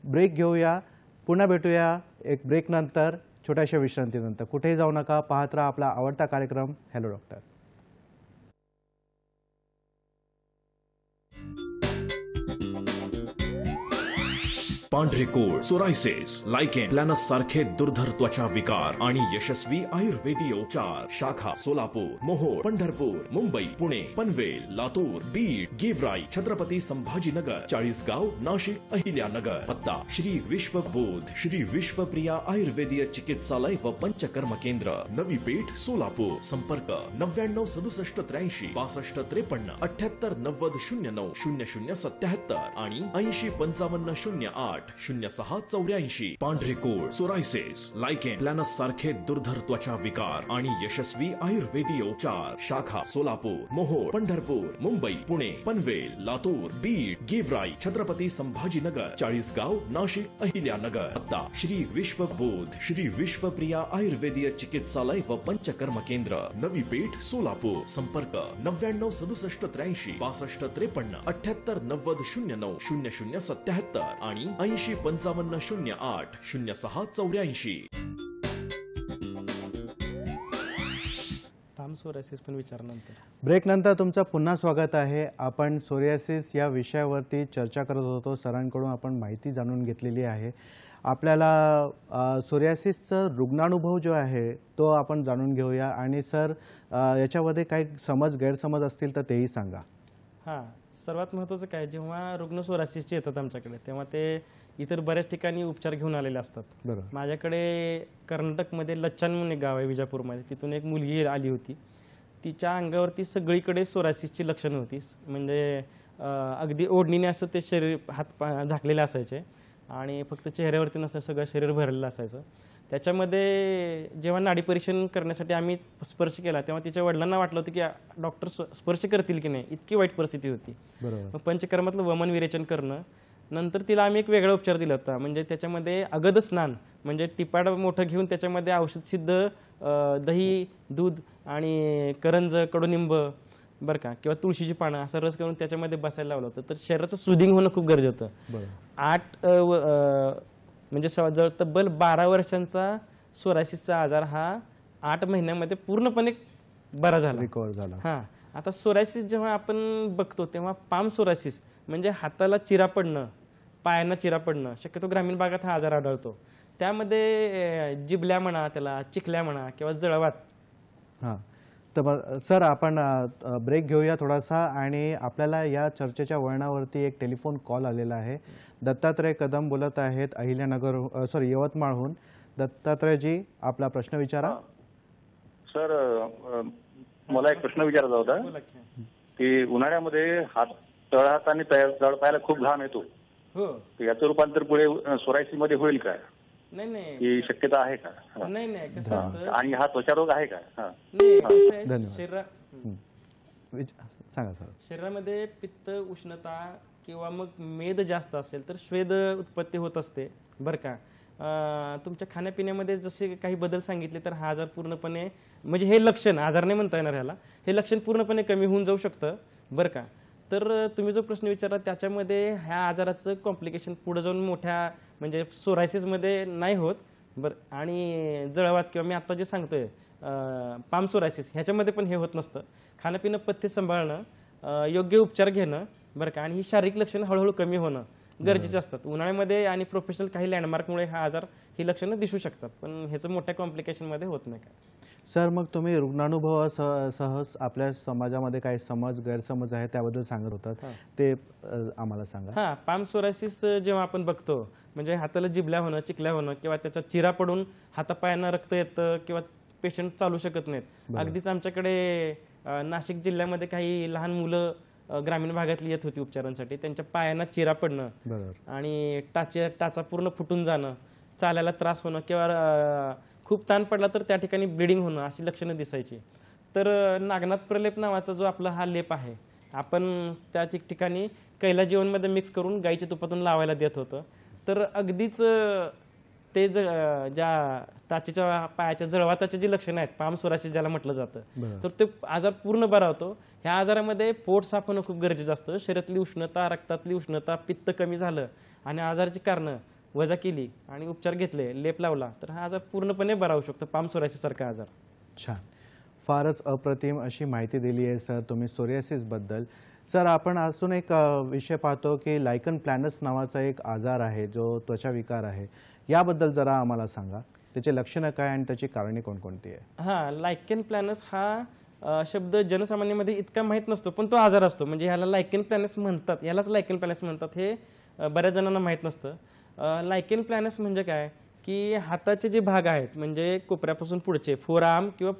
ब्रेक घेऊया. पुन्हा भेटूया एक ब्रेक नंतर, छोट्याशा विश्रांतीनंतर. कुठेही जाऊ नका, पाहत राहा आपला आवडता कार्यक्रम हॅलो डॉक्टर. पांढरे कोड, सोरायसिस, लायकेन, प्लॅनस सारखे दुर्धर त्वचा विकार आणि यशस्वी आयुर्वेदीय उपचार. शाखा सोलापूर, मोहोळ, पंढरपूर, मुंबई, पुणे, पनवेल, लातूर, बीड, गेवराई, छत्रपती संभाजीनगर, चाळीसगाव, नाशिक, अहिल्यानगर. पत्ता श्री विश्वबोध श्री विश्वप्रिया आयुर्वेदीय चिकित्सालय व पंचकर्म केंद्र, नवी पेठ, सोलापूर. संपर्क 996783 6253 7890 0077 आणि 805508 0684. पांढरे कोड, सोरायसिस, लायकेन, प्लॅनस सारखे दुर्धर त्वचा विकार आणि यशस्वी आयुर्वेदीय उपचार. शाखा सोलापूर, मोहोळ, पंढरपूर, मुंबई, पुणे, पनवेल, लातूर, बीड, गेवराई, छत्रपती संभाजीनगर, चाळीसगाव, नाशिक, अहिल्यानगर. पत्ता श्री विश्वबोध श्री विश्वप्रिया आयुर्वेदीय चिकित्सालय व पंचकर्म केंद्र, नवी पेठ, सोलापूर. संपर्क 996783 6253 7890 0077 आणि 805508 0684. थांब सोरायसिस पण विचारनंतर. ब्रेक नंतर तुमचं पुन्हा स्वागत आहे. आपण सोरियासिस या विषयावरती चर्चा करत होतो. सरांकडून आपण माहिती जाणून घेतलेली आहे. आपल्याला सोरियासिसचा रुग्णानुभव जो आहे तो आपण जाणून घेऊया. आणि सर, याच्यामध्ये काही गैरसमज असतील तर तेही सांगा. हां, सर्वात महत्त्वाचं काय, जेव्हा रुग्ण सोरायसिसचे येतात आमच्याकडे तेव्हा ते इतर बऱ्याच ठिकाणी उपचार घेऊन आलेले असतात. बरोबर. माझ्याकडे कर्नाटकमध्ये लच्चान म्हणून एक गाव आहे विजापूरमध्ये, तिथून एक मुलगी आली होती. तिच्या अंगावरती सगळीकडे सोरायसिसची लक्षणं होती. म्हणजे अगदी ओढणीने असं ते शरीर हात झाकलेले असायचे आणि फक्त चेहऱ्यावरती नसं सगळं शरीर भरलेलं असायचं. त्याच्यामध्ये जेव्हा नाडी परीक्षण करण्यासाठी आम्ही स्पर्श केला तेव्हा तिच्या वडिलांना वाटलं होतं की डॉक्टर स्पर्श करतील की नाही, इतकी वाईट परिस्थिती होती. बरोबर. मग पंचकर्मातलं वमन विरेचन करणं, नंतर तिला आम्ही एक वेगळा उपचार दिला होता. म्हणजे त्याच्यामध्ये अगद स्नान, म्हणजे टिपाड मोठं घेऊन त्याच्यामध्ये औषधसिद्ध दही, दूध आणि करंज, कडुनिंब बरं का, किंवा तुळशीची पानं असा रस करून त्याच्यामध्ये बसायला लावलं होतं. तर शरीराचं सुदिंग होणं खूप गरजेचं होतं. बरोबर. म्हणजे जवळ तब्बल 12 वर्षांचा सोरायसिसचा आजार हा 8 महिन्यामध्ये पूर्णपणे बरा झाला, रिकवर झाला. हां. आता सोरायसिस जेव्हा आपण बघतो तेव्हा पाम सोरायसिस म्हणजे हाताला चिरा पडणं, पायांना चिरा पडणं, शक्यतो ग्रामीण भागात हा आजार आढळतो. त्यामध्ये जिबल्या म्हणा, त्याला चिखल्या म्हणा किंवा जळवात. हां, तर सर आपण ब्रेक घेऊया थोडासा. आणि आपल्याला या चर्चेच्या वळणावरती एक टेलिफोन कॉल आलेला आहे. दत्तात्रय कदम बोलत आहेत यवतमाळहून. दत्तात्रयजी, आपला प्रश्न विचारा. सर, मला एक प्रश्न विचारायचा होता की उन्हाळ्यामध्ये तळहात आणि तळपायाला खूप घाम येतो. हो. याचं रूपांतर पुढे सोरायसिस मध्ये होईल का? नाही, ही शक्यता आहे का? नाही, कसं असतं, आणि हा त्वचारोग आहे का? नाही, कसं आहे, धन्यवाद. सांगा सर. शरीरामध्ये पित्त, उष्णता किंवा मग मेद जास्त असेल तर श्वेद उत्पत्ती होत असते बरं का. तुमच्या खाण्यापिण्यामध्ये जसे काही बदल सांगितले तर हा आजार पूर्णपणे, म्हणजे हे लक्षण, आजार नाही म्हणता येणार ह्याला, हे लक्षण पूर्णपणे कमी होऊन जाऊ शकतं बरं का. तर तुम्ही जो प्रश्न विचारला त्याच्यामध्ये ह्या आजाराचं कॉम्प्लिकेशन पुढे जाऊन मोठ्या म्हणजे सोरायसिसमध्ये नाही होत बरं. आणि जळवात किंवा मी आत्ता जे सांगतोय पाम सोरायसिस ह्याच्यामध्ये पण हे होत नसतं. खाणंपिणं, पथ्य सांभाळणं, योग्य उपचार घेणं बरं का, आणि ही शारीरिक लक्षणं हळूहळू कमी होणं गरजेचे असतात. उन्हाळ्यामध्ये आणि प्रोफेशनल काही लँडमार्कमुळे हा आजार ही लक्षणं दिसू शकतात, पण ह्याचं मोठ्या कॉम्प्लिकेशनमध्ये होत नाही का. सर, मग तुम्ही रुग्णानुभवासह आपल्या समाजामध्ये काही गैरसमज आहे त्याबद्दल सांगत होतात, ते आम्हाला सांगा. हां, पाम सोरायसिस जेव्हा आपण बघतो म्हणजे हाताला जिबल्या होणं, चिखल्या होणं किंवा त्याचा चिरा पडून हातापायांना रक्त येतं किंवा पेशंट चालू शकत नाहीत. अगदीच आमच्याकडे नाशिक जिल्ह्यामध्ये काही लहान मुलं ग्रामीण भागातली येत होती उपचारांसाठी. त्यांच्या पायांना चिरा पडणं आणि टाचा पूर्ण फुटून जाणं, चालायला त्रास होणं किंवा खूप ताण पडला तर त्या ठिकाणी ब्लिडिंग होणं अशी लक्षणं दिसायची. तर नागनाथ प्रलेप नावाचा जो आपला हा लेप आहे, आपण त्या ठिकाणी कैला जीवनमध्ये मिक्स करून गाईच्या तुपातून लावायला देत होतं. तर अगदीच ते ज्या टाचेच्या पायाच्या जळवाताचे जी लक्षणं आहेत, पाम सोरायसिस ज्याला म्हटलं जातं, तर ते आजार पूर्ण बरा होतो. ह्या आजारामध्ये पोट साफ होणं खूप गरजेचं असतं. शरीरातली उष्णता, रक्तातली उष्णता, पित्त कमी झालं आणि आजाराची कारणं वजा केली आणि उपचार घेतले, लेप लावला, तर हा आजार पूर्णपणे बरा होऊ शकतो, पाम सोरायसिस सारखा आजार. छान, फारच अप्रतिम अशी माहिती दिली आहे सर तुम्ही सोरियासिसबद्दल. सर, आपण अजून एक विषय पाहतो की लायकन प्लॅनस नावाचा एक आजार आहे जो त्वचा विकार आहे. याबद्दल जरा आम्हाला सांगा. त्याचे लक्षणं काय आणि त्याची कारणे कोणकोणती आहे? हां, लायकेन प्लॅनस हा शब्द जनसामान्यामध्ये इतका माहीत नसतो, पण तो आजार असतो. म्हणजे ह्याला लायकेन प्लॅनस म्हणतात, ह्यालाच लायकेन प्लॅनस म्हणतात हे बऱ्याच जणांना माहीत नसतं. लायकेन प्लॅनस म्हणजे काय की हाताचे जे भाग आहेत म्हणजे कोपऱ्यापासून पुढचे फोरआर्म किंवा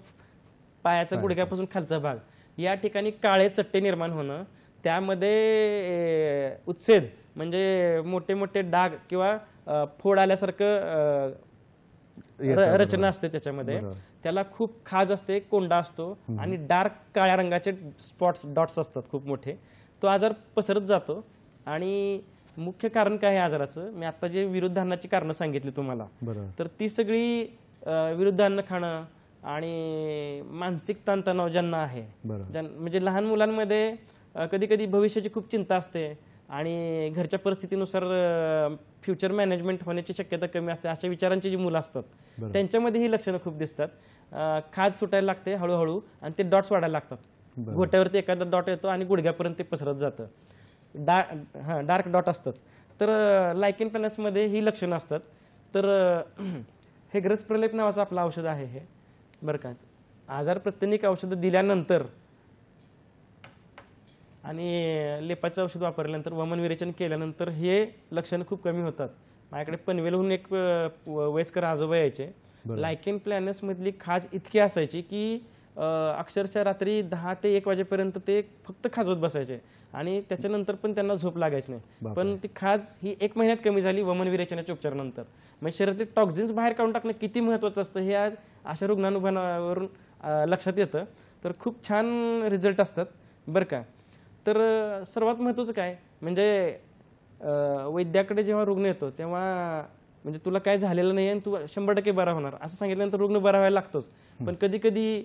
पायाचा गुडघ्यापासून खालचा भाग या ठिकाणी काळे चट्टे निर्माण होणं, त्यामध्ये उच्छेद म्हणजे मोठे मोठे डाग किंवा फोड आल्यासारखं रचना असते त्याच्यामध्ये. त्याला खूप खाज असते, कोंडा असतो आणि डार्क काळ्या रंगाचे स्पॉट्स डॉट्स असतात खूप मोठे. तो आजार पसरत जातो. आणि मुख्य कारण काय आहे आजाराचं, मी आता जे विरुद्धान्नाची कारणं सांगितली तुम्हाला, तर ती सगळी विरुद्धान्न खाणं आणि मानसिक ताणतणाव ज्यांना आहे, म्हणजे लहान मुलांमध्ये कधी कधी भविष्याची खूप चिंता असते आणि घरच्या परिस्थितीनुसार फ्युचर मॅनेजमेंट होण्याची शक्यता कमी असते, अशा विचारांची जी मुलं असतात त्यांच्यामध्ये ही लक्षणं खूप दिसतात. खाज सुटायला लागते हळूहळू आणि ते डॉट्स वाढायला लागतात. घोट्यावरती एखादा डॉट येतो आणि गुडघ्यापर्यंत ते पसरत जातं. डार्क डॉट असतात. तर लायकेन प्लॅनसमध्ये ही लक्षणं असतात. तर हे ग्रस प्रलेप नावाचं आपलं औषध आहे हे, बरं का. आजार प्रत्यनिक औषधं दिल्यानंतर आणि लेपाचं औषध वापरल्यानंतर वमन विरेचन केल्यानंतर हे लक्षणं खूप कमी होतात. माझ्याकडे पनवेलहून एक वयस्कर आजोबा यायचे. लायकेन प्लॅनस मधली खाज इतकी असायची की अक्षरशः रात्री 10 ते 1 वाजेपर्यंत ते फक्त खाजवत बसायचे आणि त्याच्यानंतर पण त्यांना झोप लागायची नाही. पण ती खाज ही 1 महिन्यात कमी झाली वमन विरेचनाच्या उपचारानंतर. म्हणजे शरीरातले टॉक्झिन्स बाहेर काढून टाकणं किती महत्त्वाचं असतं हे अशा रुग्णानुभवावरून लक्षात येतं. तर खूप छान रिझल्ट असतात, बरं का. तर सर्वात महत्त्वाचं काय म्हणजे वैद्याकडे जेव्हा रुग्ण येतो तेव्हा म्हणजे तुला काय झालेलं नाही आणि तू 100% बरा होणार असं सांगितल्यानंतर रुग्ण बरा व्हायला लागतोच. पण कधी कधी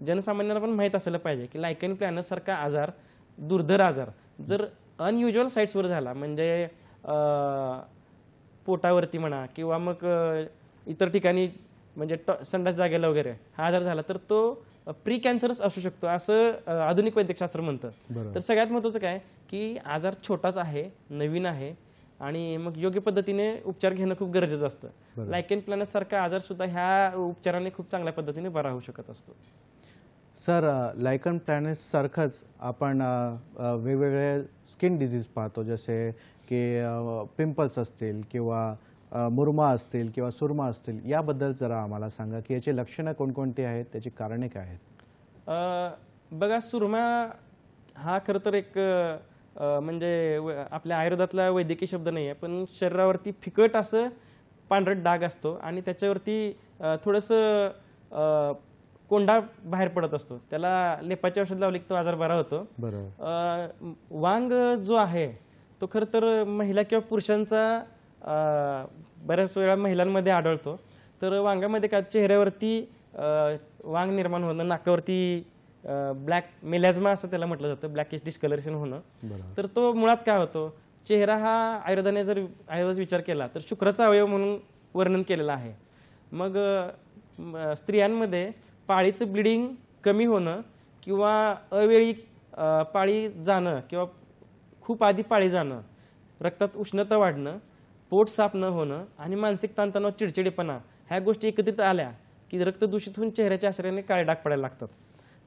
जनसामान्यांना पण माहीत असायला पाहिजे की लायकेन प्लॅनस सारखा आजार, दुर्धर आजार जर अनयुज्युअल साईट्सवर झाला, म्हणजे पोटावरती म्हणा किंवा मग इतर ठिकाणी म्हणजे संडास जागेला वगैरे हा आजार झाला तर तो प्री कॅन्सरच असू शकतो असं आधुनिक वैद्यकशास्त्र म्हणतं. तर सगळ्यात महत्त्वाचं काय की आजार छोटाच आहे, नवीन आहे आणि मग योग्य पद्धतीने उपचार घेणं खूप गरजेचं असतं. लायकेन प्लॅनस सारखा आजार सुद्धा ह्या उपचाराने खूप चांगल्या पद्धतीने बरा होऊ शकत असतो. सर, लायकन प्लॅनस सारखंच आपण वेगवेगळे स्किन डिझीज पाहतो, जसे की पिंपल्स असतील किंवा मुरमा असतील किंवा सुरमा असतील. याबद्दल जरा आम्हाला सांगा की याची लक्षणं कोणकोणती आहेत, त्याची कारणे काय आहेत? बघा, सुरमा हा खरं तर एक म्हणजे आपल्या आयुर्वेदातला वैद्यकीय शब्द नाही आहे, पण शरीरावरती फिकट असं पांढरट डाग असतो आणि त्याच्यावरती थोडंसं कोंडा बाहेर पडत असतो. त्याला लेपाचे औषध लावले की तो आजार बरा होतो. वांग जो आहे तो खरं तर महिला किंवा पुरुषांचा बऱ्याच वेळा महिलांमध्ये आढळतो. तर वांगामध्ये काय चेहऱ्यावरती वांग निर्माण होणं, नाकावरती ब्लॅक मेलॅझ्मा असं त्याला म्हटलं जातं, ब्लॅकिश डिस्कलरेशन होणं. तर तो मुळात काय होतो, चेहरा हा आयुर्वेदाने जर आयुर्वेदाचा विचार केला तर शुक्राचा अवयव म्हणून वर्णन केलेलं आहे. मग स्त्रियांमध्ये पाळीचं ब्लिडिंग कमी होणं किंवा अवेळी पाळी जाणं किंवा खूप आधी पाळी जाणं, रक्तात उष्णता वाढणं, पोट साफ न होणं आणि मानसिक ताणतणाव, चिडचिडेपणा ह्या गोष्टी एकत्रित आल्या की रक्त दूषित होऊन चेहऱ्याच्या आश्रयाने काळे डाग पडायला लागतात.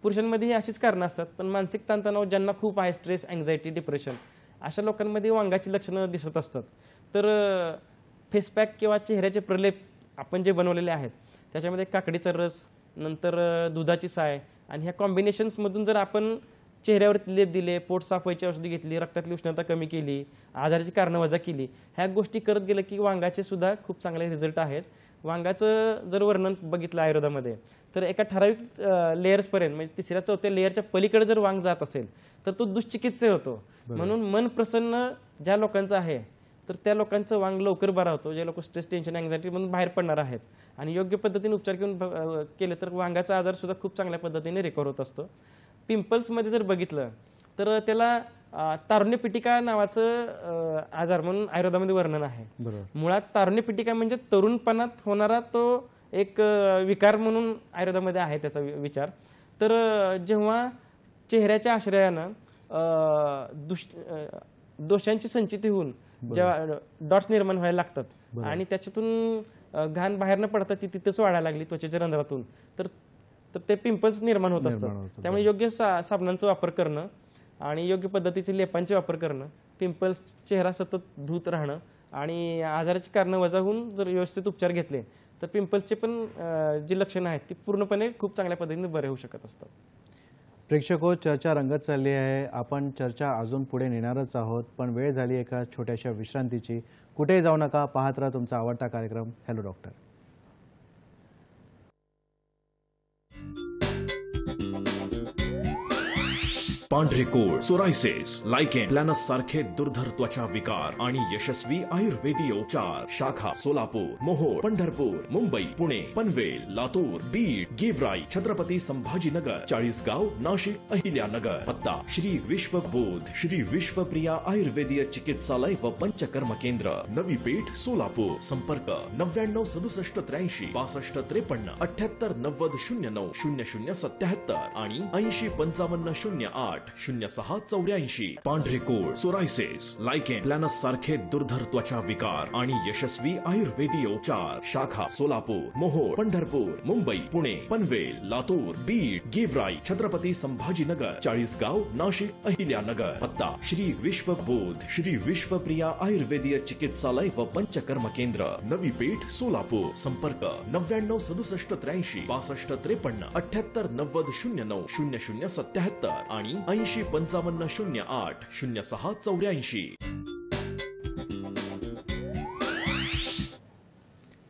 पुरुषांमध्ये ही अशीच कारणं असतात, पण मानसिक ताणतणाव ज्यांना खूप आहे, स्ट्रेस, अँझायटी, डिप्रेशन, अशा लोकांमध्ये वांगाची लक्षणं दिसत असतात. तर फेसपॅक किंवा चेहऱ्याचे प्रलेप आपण जे बनवलेले आहेत त्याच्यामध्ये काकडीचा रस, नंतर दुधाची साय आणि ह्या कॉम्बिनेशन्समधून जर आपण चेहऱ्यावरती लेप दिले, पोट साफ व्हायची औषधी घेतली, रक्तातली उष्णता कमी केली, आजाराची कारणं वजा केली, ह्या गोष्टी करत गेलं की वांगाचे सुद्धा खूप चांगले रिझल्ट आहेत. वांगाचं जर वर्णन बघितलं आयुर्वेदामध्ये तर एका ठराविक लेयर्सपर्यंत म्हणजे 3ऱ्या-4थ्या लेयरच्या पलीकडे जर वांग जात असेल तर तो दुष्चिकित्से होतो. म्हणून मन प्रसन्न ज्या लोकांचं आहे तर त्या लोकांचं वांग लवकर बरा होतो. जे लोक स्ट्रेस, टेन्शन, अँझायटी मधून बाहेर पडणार आहेत आणि योग्य पद्धतीने उपचार घेऊन केले तर वांगाचा आजार सुद्धा खूप चांगल्या पद्धतीने रिकव्हर होत असतो. पिंपल्समध्ये जर बघितलं तर त्याला तारुण्य पिटिका नावाचं आजार म्हणून आयुर्वेदामध्ये वर्णन आहे. मुळात तारुण्य पिटिका म्हणजे तरुणपणात होणारा तो एक विकार म्हणून आयुर्वेदामध्ये आहे त्याचा विचार. तर जेव्हा चेहऱ्याच्या आश्रयानं दोषांची संचिती होऊन जेव्हा डॉट्स निर्माण व्हायला लागतात आणि त्याच्यातून घाण बाहेर न पडता ती तिथेच वाढायला लागली त्वचेच्या रंध्रातून, तर ते पिंपल्स निर्माण होत असतात. त्यामुळे योग्य साबणांचा वापर करणं आणि योग्य पद्धतीचे लेपांचे वापर करणं, पिंपल्स चेहरा सतत धुत राहणं आणि आजाराची कारणं वजा होऊन जर व्यवस्थित उपचार घेतले तर पिंपल्सचे पण जी लक्षणं आहेत ती पूर्णपणे खूप चांगल्या पद्धतीने बरे होऊ शकत असतात. प्रेक्षको, चर्चा रंगत चालली आहे. आपण चर्चा अजून पुढे नेणारच आहोत, पण वेळ झाली एका छोट्याशा विश्रांतीची. कुठेही जाऊ नका, पाहत राहा तुमचा आवडता कार्यक्रम हॅलो डॉक्टर. पांढरे कोड, सोरायसिस, लायकेन, प्लॅनस सारखे दुर्धर त्वचा विकार आणि यशस्वी आयुर्वेदीय उपचार. शाखा सोलापूर, मोहोळ, पंढरपूर, मुंबई, पुणे, पनवेल, लातूर, बीड, गेवराई, छत्रपती संभाजीनगर, चाळीसगाव, नाशिक, अहिल्यानगर. पत्ता श्री विश्वबोध श्री विश्वप्रिया आयुर्वेदीय चिकित्सालय व पंचकर्म केंद्र, नवी पेठ, सोलापूर. संपर्क 996783 6253 78 90 09 0077 आणि 80 55 08 0684. पांढरे कोड, सोरायसिस, लायकेन, प्लॅनस सारखे दुर्धर त्वचा विकार आणि यशस्वी आयुर्वेदीय उपचार. शाखा सोलापूर, मोहोळ, पंढरपूर, मुंबई, पुणे, पनवेल, लातूर, बीड, गेवराई, छत्रपती संभाजीनगर, चाळीसगाव, नाशिक, अहिल्यानगर. पत्ता श्री विश्वबोध श्री विश्वप्रिया आयुर्वेदीय चिकित्सालय व पंचकर्म केंद्र, नवी पेठ, सोलापूर. संपर्क 996783 6253 78 90 09 0077 आणि 80 55 08 0684.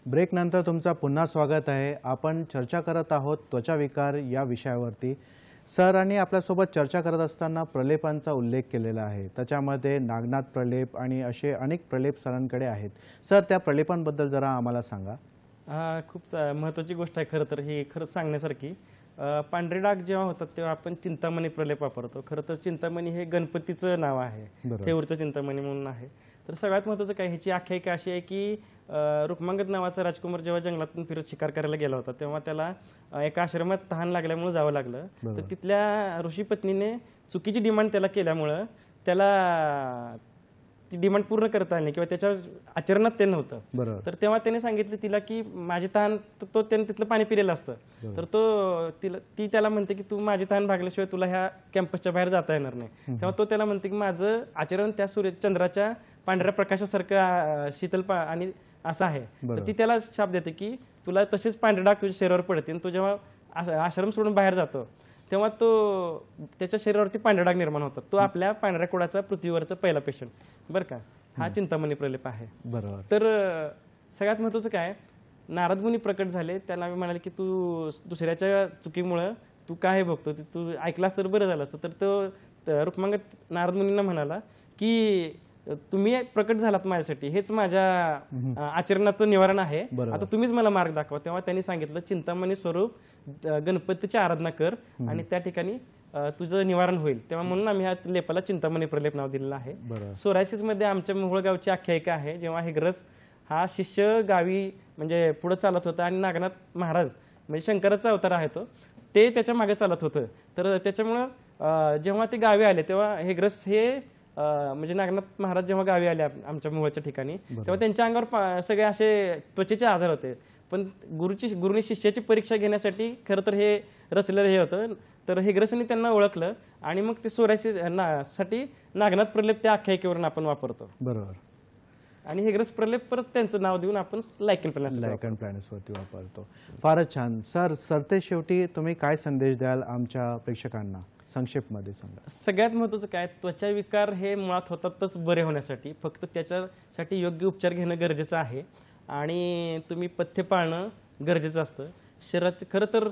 ब्रेक नंतर तुमचा पुन्हा स्वागत आहे. आपण चर्चा करत आहोत त्वचा विकार या विषयावरती. सरांनी आपल्यासोबत चर्चा करत असताना प्रलेपांचा उल्लेख केलेला आहे. त्याच्यामध्ये नागनाथ प्रलेप आणि असे अनेक प्रलेप सरांकडे आहेत. सर, त्या प्रलेपांबद्दल जरा आम्हाला सांगा. खूप महत्त्वाची गोष्ट आहे खरं तर, ही खरंच सांगण्यासारखी. पांढरे डाग जेव्हा होतात तेव्हा आपण चिंतामणी प्रलेप वापरतो. खरं तर चिंतामणी हे गणपतीचं नाव आहे, थेऊरचं चिंतामणी म्हणून आहे. तर सगळ्यात महत्त्वाचं काय, ह्याची आख्यायिका अशी आहे की रुक्मांगद नावाचा राजकुमार जेव्हा जंगलातून फिरत शिकार करायला गेला होता तेव्हा त्याला एका आश्रमात तहान लागल्यामुळे जावं लागलं. तर तिथल्या ऋषी पत्नीने चुकीची डिमांड त्याला केल्यामुळं त्याला ती डिमांड पूर्ण करता आली किंवा त्याच्या आचरणात ते नव्हतं. तर तेव्हा त्याने सांगितलं तिला की माझी तहान, तो त्याने तिथलं पाणी पिलेलं असतं. तर ती त्याला म्हणते की तू माझी तहान भागल्याशिवाय तुला ह्या कॅम्पसच्या बाहेर जाता येणार नाही. तेव्हा तो त्याला म्हणते की माझं आचरण त्या चंद्राच्या पांढऱ्या प्रकाशासारखं शीतल आणि असं आहे. तर ती त्याला शाप देते की तुला तसेच पांढरे डाग तुझ्या शरीरावर पडतील. तो जेव्हा आश्रम सोडून बाहेर जातो तेव्हा त्याच्या शरीरावरती पांढरे डाग निर्माण होतात. तो आपल्या पांढऱ्या कोडाचा पृथ्वीवरचा पहिला पेशंट बरं का. हा चिंतामणी प्रलेप आहे. बरोबर. तर सगळ्यात महत्त्वाचं काय, नारद मुनी प्रकट झाले. त्यांना म्हणाले की तू दुसऱ्याच्या चुकीमुळं तू काय भोगतो, तू ऐकलास तर बरं झालं असतं. तर तो रुक्मांगद नारद मुनींना म्हणाला की तुम्ही प्रकट झालात माझ्यासाठी, हेच माझ्या आचरणाचं निवारण आहे. आता तुम्हीच मला मार्ग दाखवा. तेव्हा त्यांनी सांगितलं चिंतामणी स्वरूप गणपतीची आराधना कर आणि त्या ठिकाणी तुझं निवारण होईल. तेव्हा म्हणून आम्ही ह्या लेपाला चिंतामणी प्रलेप नाव दिलेलं आहे. सोरायसिस मध्ये आमच्या मोहोळ गावची आख्यायिका आहे. जेव्हा हेग्रस हा शिष्य गावी म्हणजे पुढे चालत होता आणि नागनाथ महाराज म्हणजे शंकराचा अवतार आहे ते त्याच्या मागे चालत होतं. तर त्याच्यामुळं जेव्हा ते गावी आले तेव्हा हेग्रस हे म्हणजे नागनाथ महाराज जेव्हा गावी आले आमच्या मोहोळच्या ठिकाणी तेव्हा त्यांच्या अंगावर सगळे असे त्वचेचे आजार होते. पण गुरुनी शिष्याची परीक्षा घेण्यासाठी खरं तर हे रचलेलं हे होतं. तर हेग्रसांनी त्यांना ओळखलं आणि मग ते सोरायसिस साठी नागनाथ प्रलेप त्या आख्यायिकेवरून आपण वापरतो. बरोबर. आणि हेग्रस प्रलेप परत त्यांचं नाव देऊन आपण लायकेन प्लॅनसवरती वापरतो. फारच छान. सर, सरते शेवटी तुम्ही काय संदेश द्याल आमच्या प्रेक्षकांना, संक्षेपमध्ये सांगा. सगळ्यात महत्त्वाचं काय, त्वचा विकार हे मुळात होतातच बरे होण्यासाठी, फक्त त्याच्यासाठी योग्य उपचार घेणं गरजेचं आहे आणि तुम्ही पथ्य पाळणं गरजेचं असतं. शरीरात खरं तर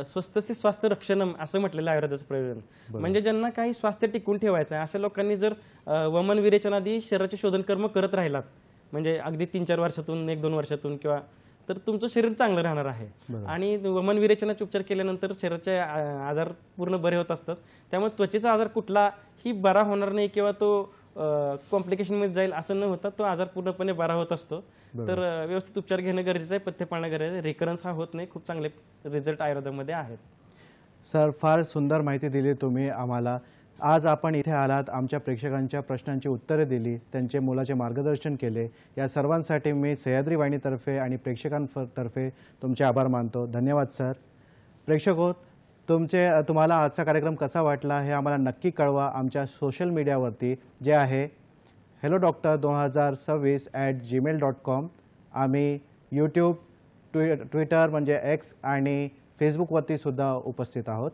स्वस्थस्य स्वास्थ्य रक्षणम असं म्हटलेलं आयुर्वेदाचं प्रयोजन. म्हणजे ज्यांना काही स्वास्थ्य टिकून ठेवायचं आहे अशा लोकांनी जर वमन विरेचनादी शरीराचे शोधन कर्म करत राहिलात म्हणजे अगदी 3-4 वर्षातून 1-2 वर्षातून किंवा, तर तुमचं शरीर चांगलं राहणार आहे. आणि वमन विरेचनाचे उपचार केल्यानंतर शरीराचे आजार पूर्ण बरे होत असतात. त्यामुळे त्वचेचा आजार कुठलाही बरा होणार नाही किंवा तो कॉम्प्लिकेशन मध्ये जाईल असं न होता तो आजार पूर्णपणे बरा होत असतो. तर व्यवस्थित उपचार घेणं गरजेचं आहे, पथ्य पाळणं गरजेचं आहे. रिकरन्स हा होत नाही. खूप चांगले रिझल्ट आयुर्वेदामध्ये आहेत. सर, फार सुंदर माहिती दिली तुम्ही आम्हाला. आज आपण इथे आलात, आमच्या प्रेक्षकांच्या प्रश्नांची उत्तरे दिली, त्यांचे मोलाचे मार्गदर्शन केले. या सर्वांसाठी मी सह्याद्री वाहिनीतर्फे आणि प्रेक्षकांतर्फे तुमचे आभार मानतो. धन्यवाद सर. प्रेक्षको, तुम्हाला आजचा कार्यक्रम कसा वाटला हे आम्हाला नक्की कळवा आमच्या सोशल मीडियावरती, जे आहे hellodoctor2026@gmail.com. आम्ही यूट्यूब, ट्विटर म्हणजे एक्स आणि फेसबुकवरती सुद्धा उपस्थित आहोत.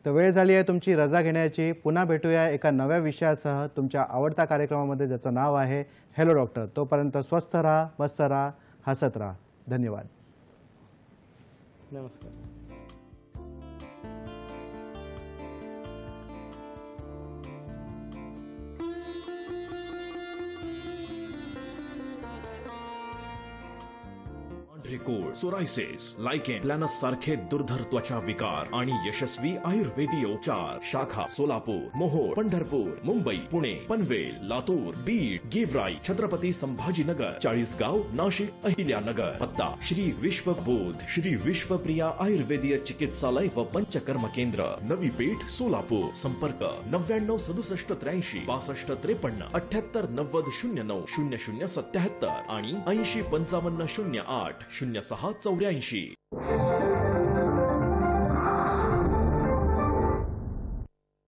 तर वेळ झाली आहे तुमची रजा घेण्याची. पुन्हा भेटूया एका नव्या विषयासह तुमच्या आवडत्या कार्यक्रमामध्ये, ज्याचं नाव आहे हेलो डॉक्टर. तोपर्यंत स्वस्थ राहा, मस्त राहा, हसत राहा. धन्यवाद. नमस्कार. पांढरेकोड, सोरायसिस, लायकेन, प्लॅनस सारखे दुर्धर त्वचा विकार आणि यशस्वी आयुर्वेदीय उपचार. शाखा सोलापूर, मोहोळ, पंढरपूर, मुंबई, पुणे, पनवेल, लातूर, बीड, गेवराई, छत्रपती संभाजीनगर, चाळीसगाव, नाशिक, अहिल्यानगर. पत्ता श्री विश्वबोध, श्री विश्वप्रिया आयुर्वेदीय चिकित्सालय व पंचकर्म केंद्र, नवी पेठ, सोलापूर. संपर्क 996783 6253 78 90 09 0077 आणि 80 55 08 0684.